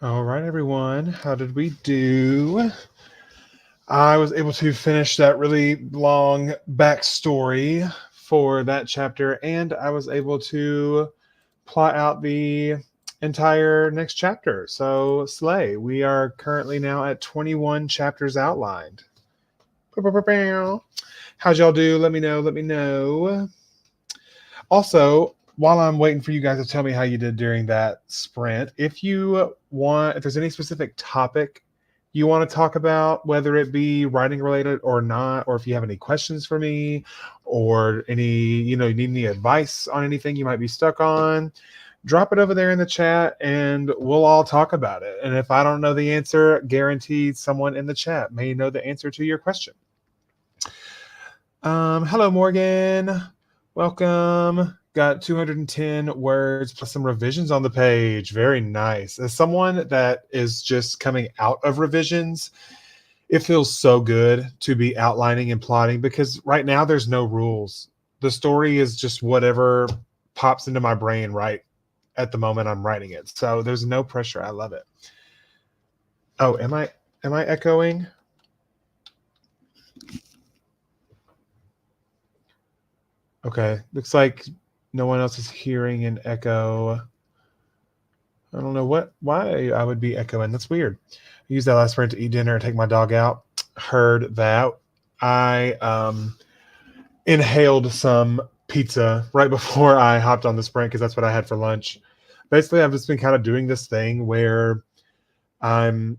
All right, everyone. How did we do? I was able to finish that really long backstory for that chapter, and I was able to plot out the entire next chapter. So, Slay, we are currently now at 21 chapters outlined. How'd y'all do? Let me know. Let me know. Also, while I'm waiting for you guys to tell me how you did during that sprint, if there's any specific topic you want to talk about, whether it be writing related or not, or if you have any questions for me, or you need any advice on anything you might be stuck on, drop it over there in the chat and we'll all talk about it. And if I don't know the answer, guaranteed someone in the chat may know the answer to your question. Hello, Morgan. Welcome. Got 210 words plus some revisions on the page. Very nice. As someone that is just coming out of revisions, it feels so good to be outlining and plotting because right now there's no rules. The story is just whatever pops into my brain right at the moment I'm writing it. So there's no pressure. I love it. Oh, am I echoing? Okay, looks like no one else is hearing an echo. I don't know why I would be echoing. That's weird. I used that last sprint to eat dinner and take my dog out. Heard that. I inhaled some pizza right before I hopped on the sprint because that's what I had for lunch. Basically, I've just been kind of doing this thing where I'm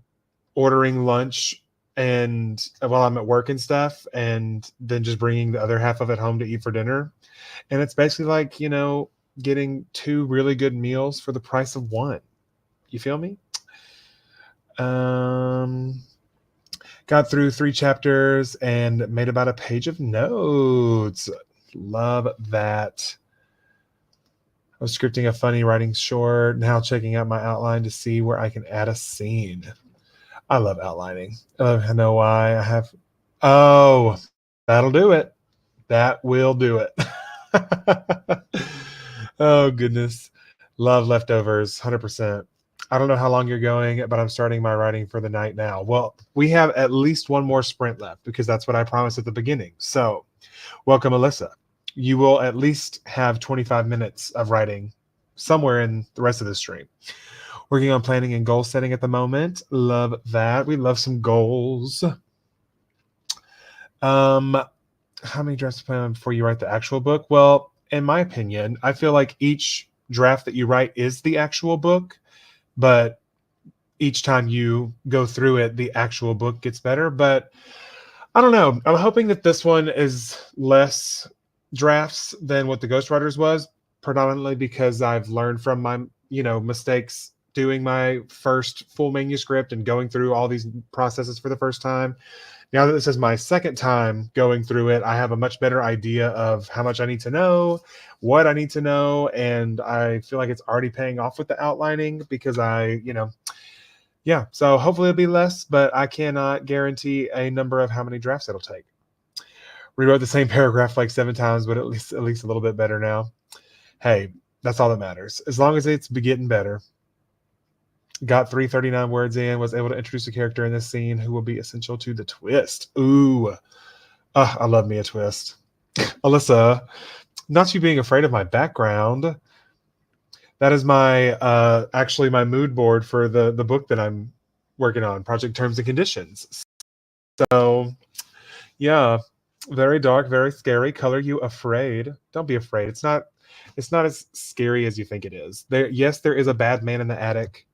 ordering lunch and while I'm at work and stuff, and then just bringing the other half of it home to eat for dinner. And it's basically like, getting two really good meals for the price of one. You feel me? Got through 3 chapters and made about a page of notes. Love that. I was scripting a funny writing short, now checking out my outline to see where I can add a scene. I love outlining. I know why I have. Oh, that'll do it. That will do it. Oh, goodness. Love leftovers, 100%. I don't know how long you're going, but I'm starting my writing for the night now. Well, we have at least one more sprint left because that's what I promised at the beginning. So, welcome, Alyssa. You will at least have 25 minutes of writing somewhere in the rest of the stream. Working on planning and goal setting at the moment. Love that. We love some goals. How many drafts plan on before you write the actual book? Well, in my opinion, I feel like each draft that you write is the actual book, but each time you go through it, the actual book gets better. But I don't know. I'm hoping that this one is less drafts than what the Ghostwriters was, predominantly because I've learned from my, mistakes doing my first full manuscript and going through all these processes for the first time. Now that this is my second time going through it, I have a much better idea of how much I need to know, what I need to know, and I feel like it's already paying off with the outlining because yeah, so hopefully it'll be less, but I cannot guarantee a number of how many drafts it'll take. Rewrote the same paragraph like 7 times, but at least a little bit better now. Hey, that's all that matters. As long as it's getting better. Got 339 words in, was able to introduce a character in this scene who will be essential to the twist. Ooh, I love me a twist. Alyssa, not you being afraid of my background. That is my actually my mood board for the book that I'm working on, Project Terms and Conditions. So, yeah, very dark, very scary. Color you afraid. Don't be afraid. It's not as scary as you think it is. There is a bad man in the attic.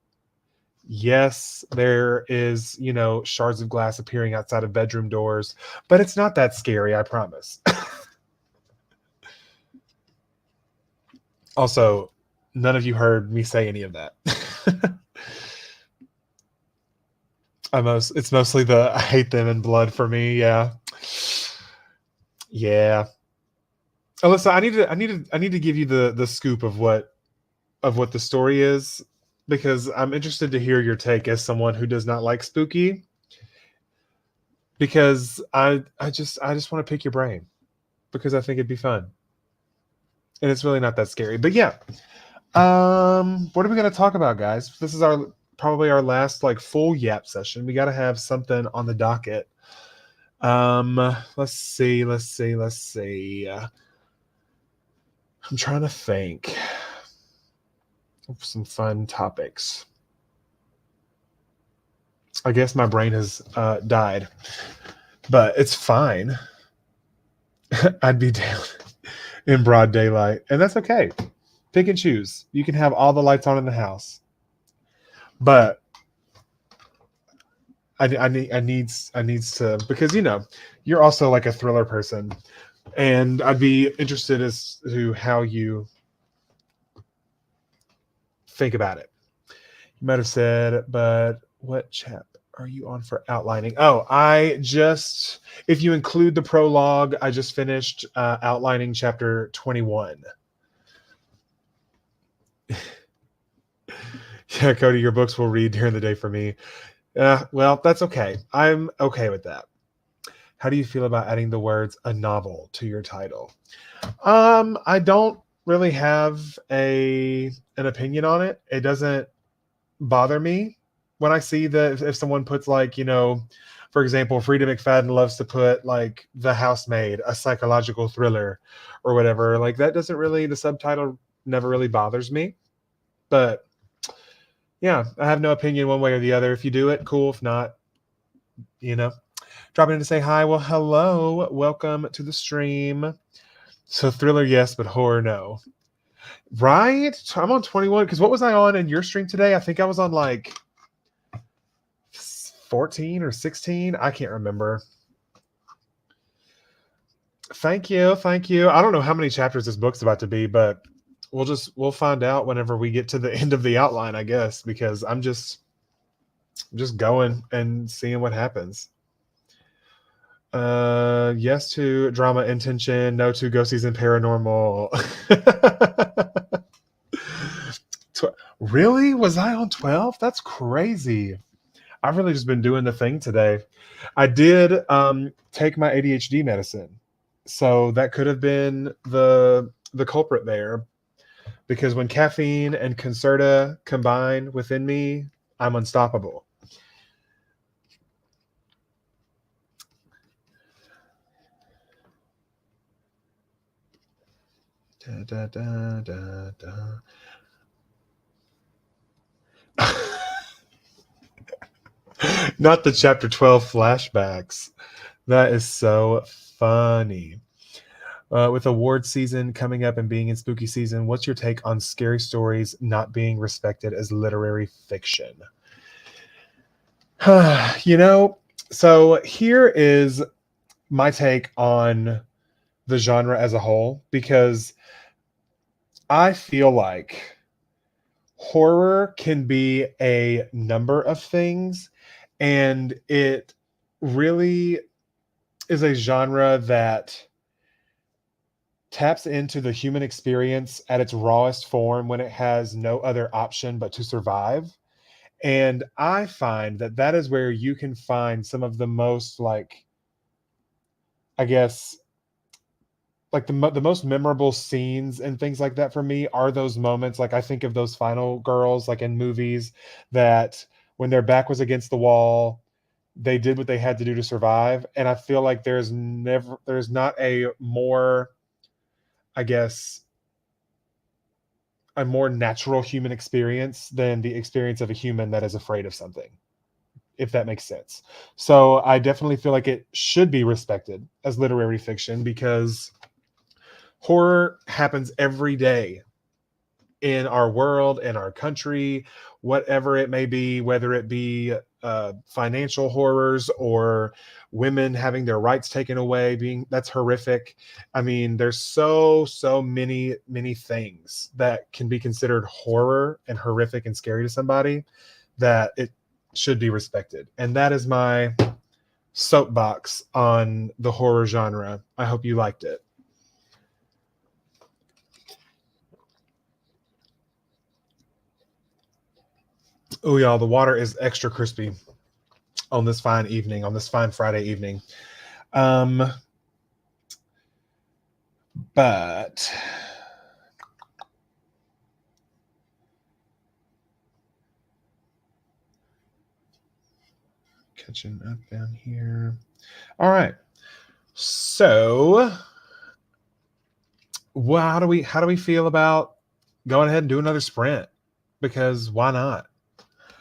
Yes, there is, shards of glass appearing outside of bedroom doors, but it's not that scary, I promise. Also, none of you heard me say any of that. It's mostly the I hate them in blood for me, yeah. Yeah. Alyssa, I need to give you the scoop of what the story is, because I'm interested to hear your take as someone who does not like spooky. Because I just want to pick your brain because I think it'd be fun. And it's really not that scary. But yeah. What are we going to talk about, guys? This is our probably our last like full yap session. We got to have something on the docket. Let's see. I'm trying to think of some fun topics. I guess my brain has died, but it's fine. I'd be down in broad daylight, and that's okay. Pick and choose. You can have all the lights on in the house, but I needs to, because you're also like a thriller person, and I'd be interested as to how you think about it. You might have said, but what chap are you on for outlining? Oh, if you include the prologue, I just finished outlining chapter 21. Yeah, Cody, your books will read during the day for me. Well, that's okay. I'm okay with that. How do you feel about adding the words "a novel" to your title? I don't really have an opinion on it. It doesn't bother me when I see that if someone puts like, for example, Frida McFadden loves to put like The Housemaid, a psychological thriller or whatever. Like that doesn't really, the subtitle never really bothers me. But yeah, I have no opinion one way or the other. If you do it, cool. If not, dropping in to say hi. Well, hello. Welcome to the stream. So thriller, yes, but horror, no. Right? I'm on 21. Because what was I on in your stream today? I think I was on like 14 or 16. I can't remember. Thank you. I don't know how many chapters this book's about to be, but we'll find out whenever we get to the end of the outline, I guess, because I'm just going and seeing what happens. Yes to drama intention, no to ghosties and paranormal. Really? Was I on 12? That's crazy. I've really just been doing the thing today. I did take my ADHD medicine. So that could have been the culprit there, because when caffeine and Concerta combine within me, I'm unstoppable. Da, da, da, da, da. Not the chapter 12 flashbacks. That is so funny. With award season coming up and being in spooky season, what's your take on scary stories not being respected as literary fiction? So here is my take on the genre as a whole, because I feel like horror can be a number of things, and it really is a genre that taps into the human experience at its rawest form when it has no other option but to survive. And I find that that is where you can find some of the most, like, I guess, like the most memorable scenes and things like that for me are those moments. Like I think of those final girls, like in movies, that when their back was against the wall, they did what they had to do to survive. And I feel like there's not a more, I guess, a more natural human experience than the experience of a human that is afraid of something, if that makes sense. So I definitely feel like it should be respected as literary fiction, because horror happens every day in our world, in our country, whatever it may be, whether it be financial horrors or women having their rights taken away, that's horrific. I mean, there's so many things that can be considered horror and horrific and scary to somebody, that it should be respected. And that is my soapbox on the horror genre. I hope you liked it. Oh, y'all, the water is extra crispy on this fine evening, on this fine Friday evening. But catching up down here. All right. So, well, how do we feel about going ahead and do another sprint? Because why not?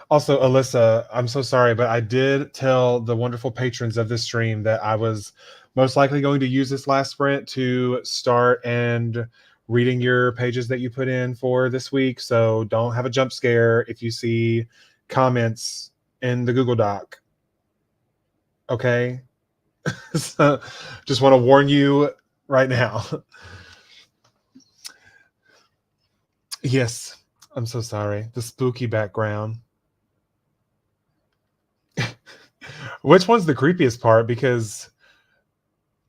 Also, Alyssa, I'm so sorry, but I did tell the wonderful patrons of this stream that I was most likely going to use this last sprint to start and reading your pages that you put in for this week. So don't have a jump scare if you see comments in the Google Doc. Okay? So just want to warn you right now. Yes, I'm so sorry. The spooky background. Which one's the creepiest part? Because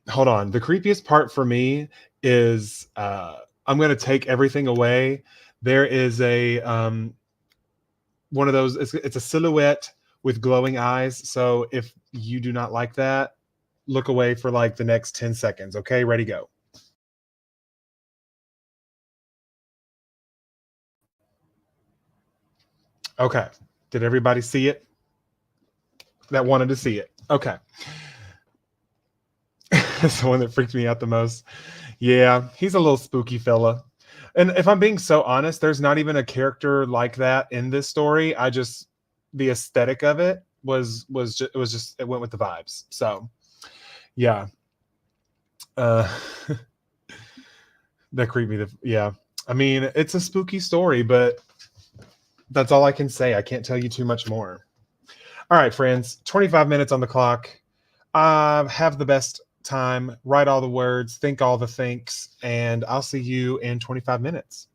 hold on, the creepiest part for me is I'm gonna take everything away. There is a one of those. It's a silhouette with glowing eyes. So if you do not like that, look away for like the next 10 seconds. Okay, ready, go. Okay, did everybody see it that wanted to see it? Okay. It's the one that freaked me out the most. Yeah, he's a little spooky fella. And if I'm being so honest, there's not even a character like that in this story. I just the aesthetic of it was just it went with the vibes. So yeah, uh, that creeped me. Yeah, I mean it's a spooky story, but that's all I can say. I can't tell you too much more. All right, friends, 25 minutes on the clock. Have the best time. Write all the words. Think all the thinks, and I'll see you in 25 minutes.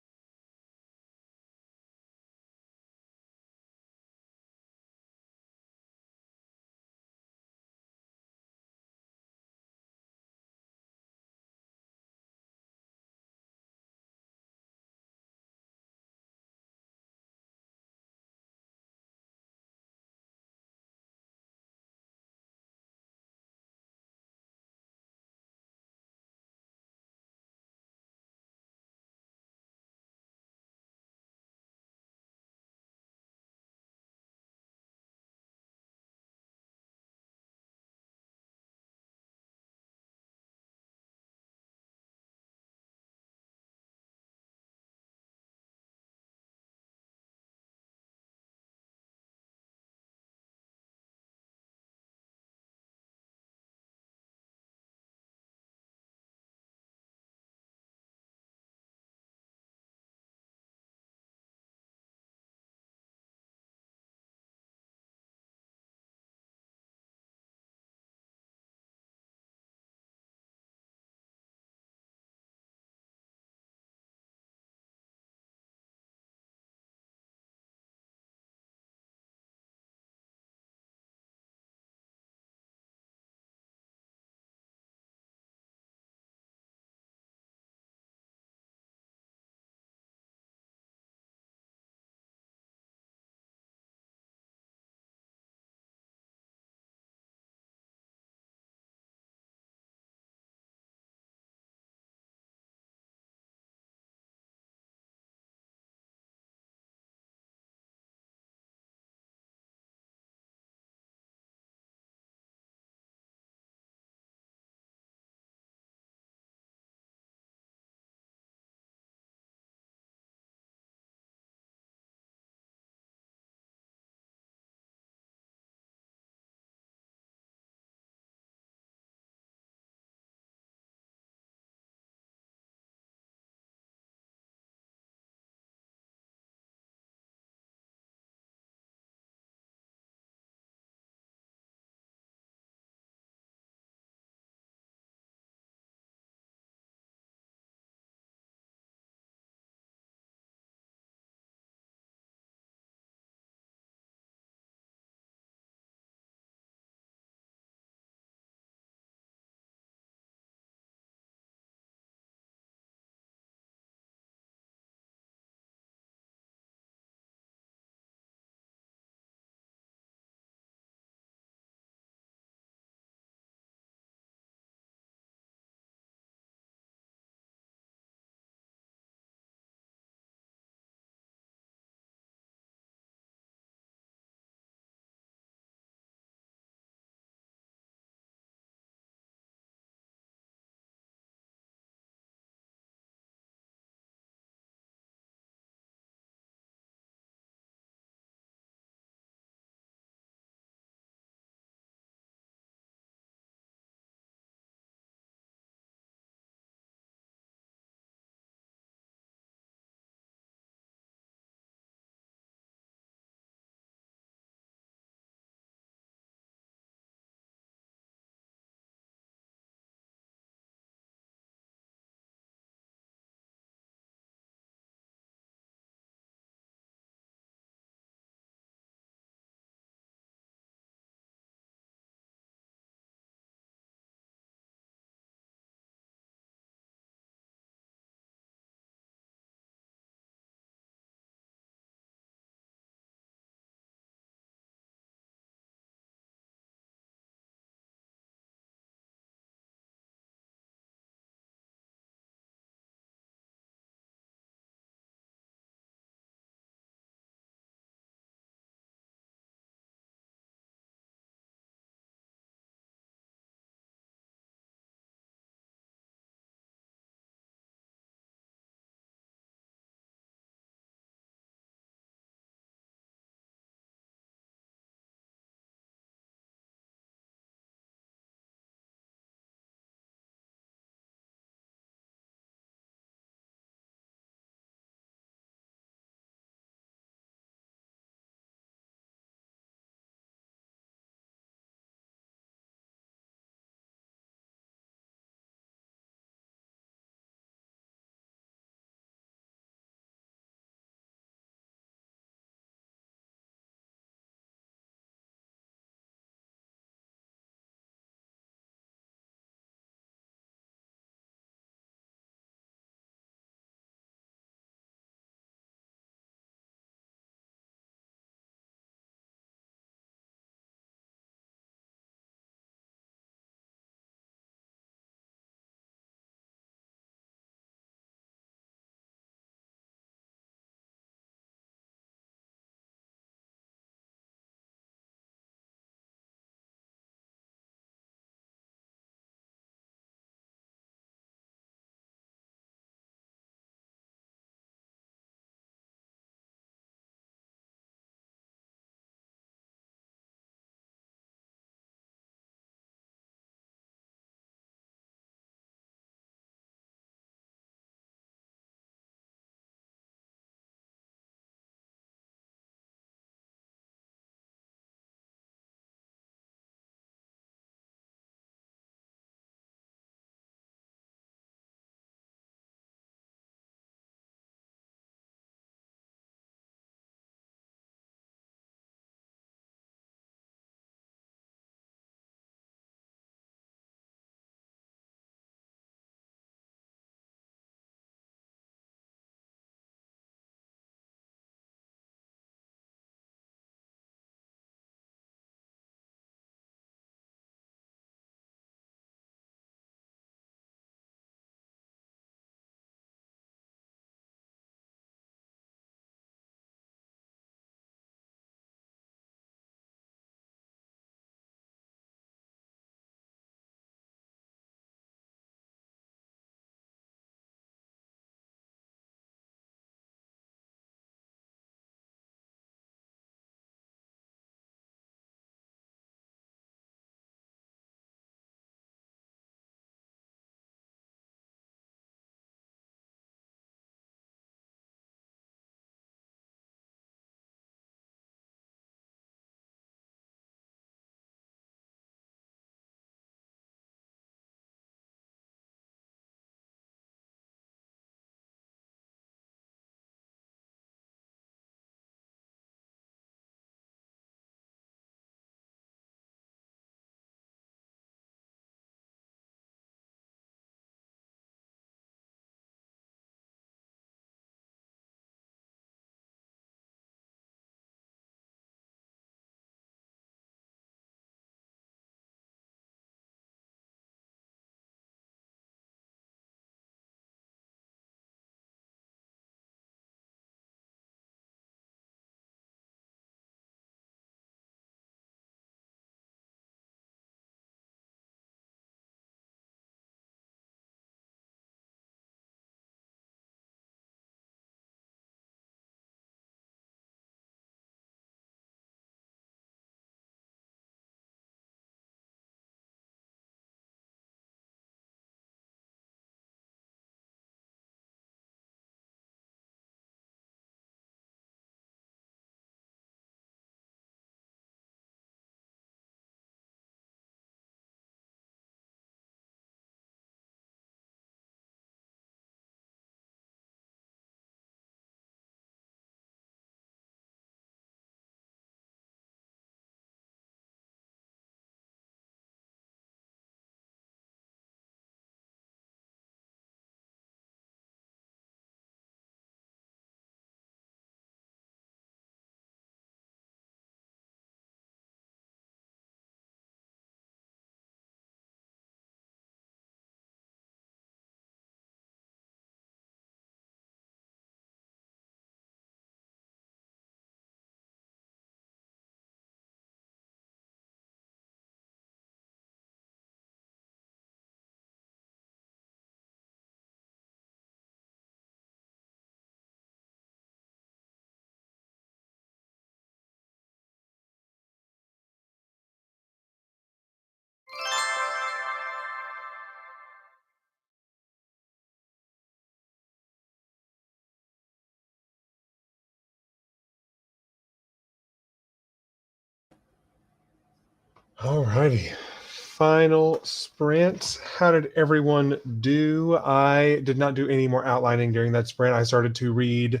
Alrighty. Final sprint. How did everyone do? I did not do any more outlining during that sprint. I started to read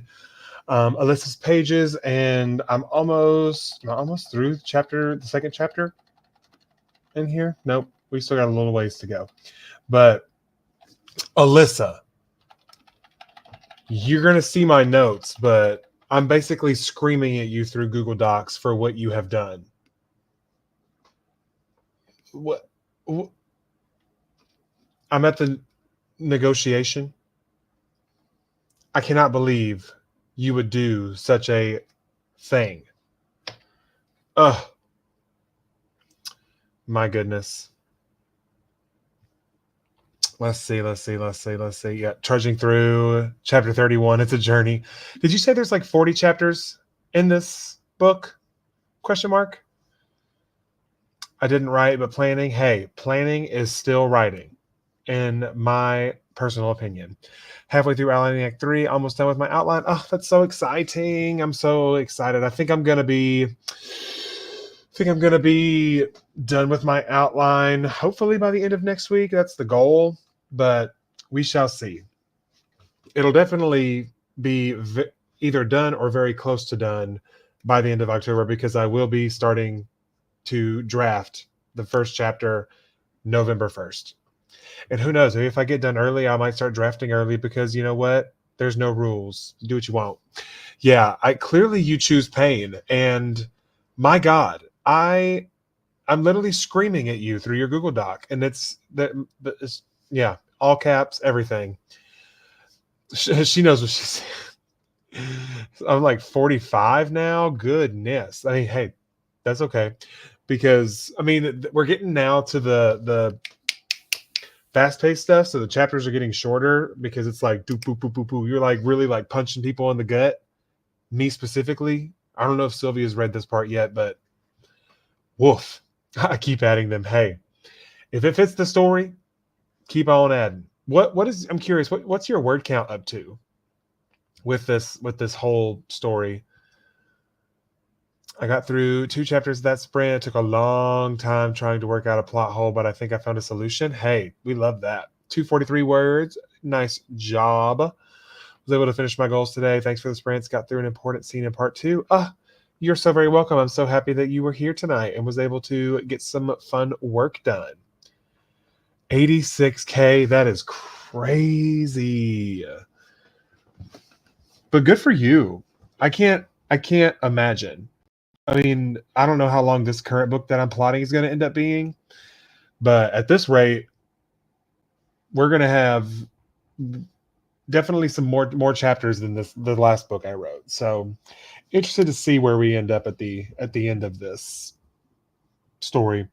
Alyssa's pages, and I'm almost through the second chapter in here. Nope, we still got a little ways to go. But Alyssa, you're gonna see my notes, but I'm basically screaming at you through Google Docs for what you have done. What? I'm at the negotiation. I cannot believe you would do such a thing. Ugh. My goodness. Let's see. Yeah, trudging through chapter 31. It's a journey. Did you say there's like 40 chapters in this book? Question mark. I didn't write, but planning. Hey, planning is still writing, in my personal opinion. Halfway through outlining Act 3, almost done with my outline. Oh, that's so exciting. I'm so excited. I think I'm gonna be done with my outline, hopefully by the end of next week. That's the goal, but we shall see. It'll definitely be either done or very close to done by the end of October, because I will be starting to draft the first chapter November 1st. And who knows, maybe if I get done early, I might start drafting early, because you know what? There's no rules. Do what you want. Yeah, I clearly you choose pain, and my God, I'm literally screaming at you through your Google Doc, and it's yeah, all caps, everything. She knows what she's saying. I'm like 45 now. Goodness. I mean, hey, that's okay, because I mean we're getting now to the fast-paced stuff, so the chapters are getting shorter, because it's like doop boop boop boop boop. You're like really like punching people in the gut. Me specifically. I don't know if Sylvia's read this part yet, but woof. I keep adding them. Hey, if it fits the story, keep on adding. What is, I'm curious, what's your word count up to with this whole story? I got through 2 chapters of that sprint. It took a long time trying to work out a plot hole, but I think I found a solution. Hey, we love that. 243 words. Nice job. Was able to finish my goals today. Thanks for the sprints. Got through an important scene in part 2. You're so very welcome. I'm so happy that you were here tonight and was able to get some fun work done. 86K. That is crazy. But good for you. I can't imagine. I mean, I don't know how long this current book that I'm plotting is going to end up being, but at this rate, we're going to have definitely some more chapters than the last book I wrote. So interested to see where we end up at the end of this story.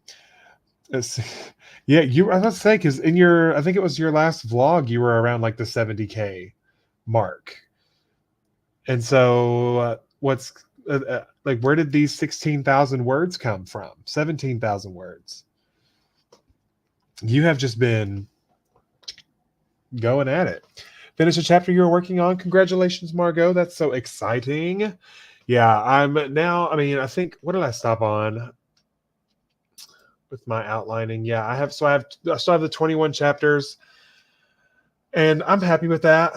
Yeah, I was about to say, because in your, I think it was your last vlog, you were around like the 70K mark. And so what's like, where did these 16,000 words come from? 17,000 words. You have just been going at it. Finish a chapter you were working on. Congratulations, Margot. That's so exciting. Yeah, I'm now, I mean, I think, what did I stop on with my outlining? Yeah, I still have the 21 chapters, and I'm happy with that.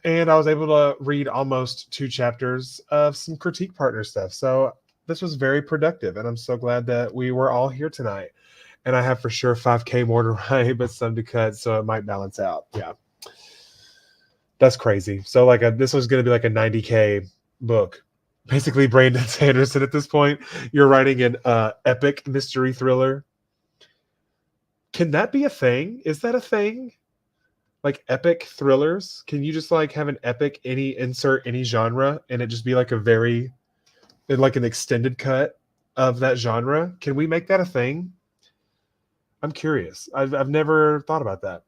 And I was able to read almost 2 chapters of some critique partner stuff. So this was very productive, and I'm so glad that we were all here tonight. And I have for sure 5K more to write, but some to cut, so it might balance out. Yeah. That's crazy. So like this was going to be like a 90K book. Basically, Brandon Sanderson at this point. You're writing an epic mystery thriller. Can that be a thing? Is that a thing? Like epic thrillers? Can you just like have an epic, insert any genre, and it just be like like an extended cut of that genre? Can we make that a thing? I'm curious. I've never thought about that.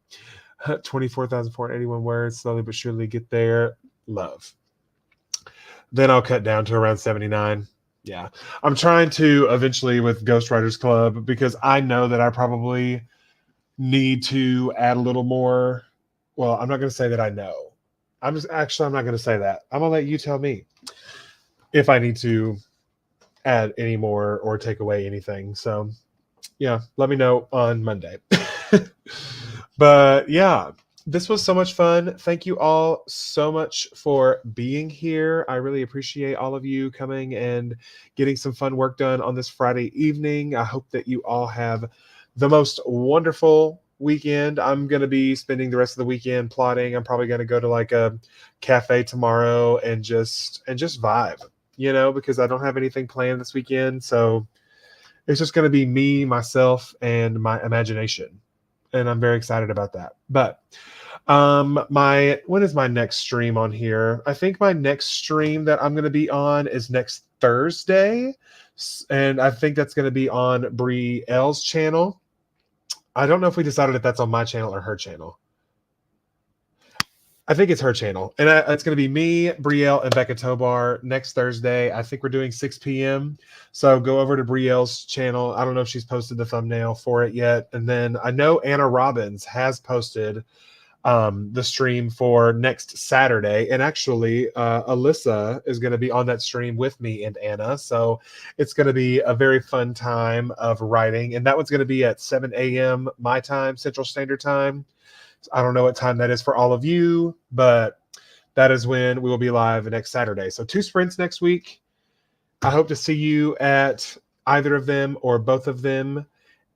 24,481 words, slowly but surely get there. Love. Then I'll cut down to around 79. Yeah. I'm trying to eventually with Ghostwriters Club, because I know that I probably need to add a little more. Well, I'm not going to say that I know. I'm not going to say that. I'm going to let you tell me if I need to add any more or take away anything. So Yeah, let me know on Monday. But yeah, this was so much fun. Thank you all so much for being here. I really appreciate all of you coming and getting some fun work done on this Friday evening. I hope that you all have the most wonderful weekend. I'm going to be spending the rest of the weekend plotting. I'm probably going to go to like a cafe tomorrow and just vibe, because I don't have anything planned this weekend. So it's just going to be me, myself, and my imagination. And I'm very excited about that. But my when is my next stream on here? I think my next stream that I'm going to be on is next Thursday. And I think that's going to be on Brie L's channel. I don't know if we decided if that's on my channel or her channel. I think it's her channel. And it's going to be me, Brielle, and Becca Tobar next Thursday. I think we're doing 6 p.m. So go over to Brielle's channel. I don't know if she's posted the thumbnail for it yet. And then I know Anna Robbins has posted the stream for next Saturday. And actually, Alyssa is going to be on that stream with me and Anna. So it's going to be a very fun time of writing. And that one's going to be at 7 a.m. my time, Central Standard Time. I don't know what time that is for all of you, but that is when we will be live next Saturday. So 2 sprints next week. I hope to see you at either of them or both of them.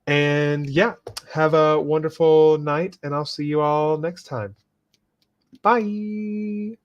And yeah, have a wonderful night, and I'll see you all next time. Bye.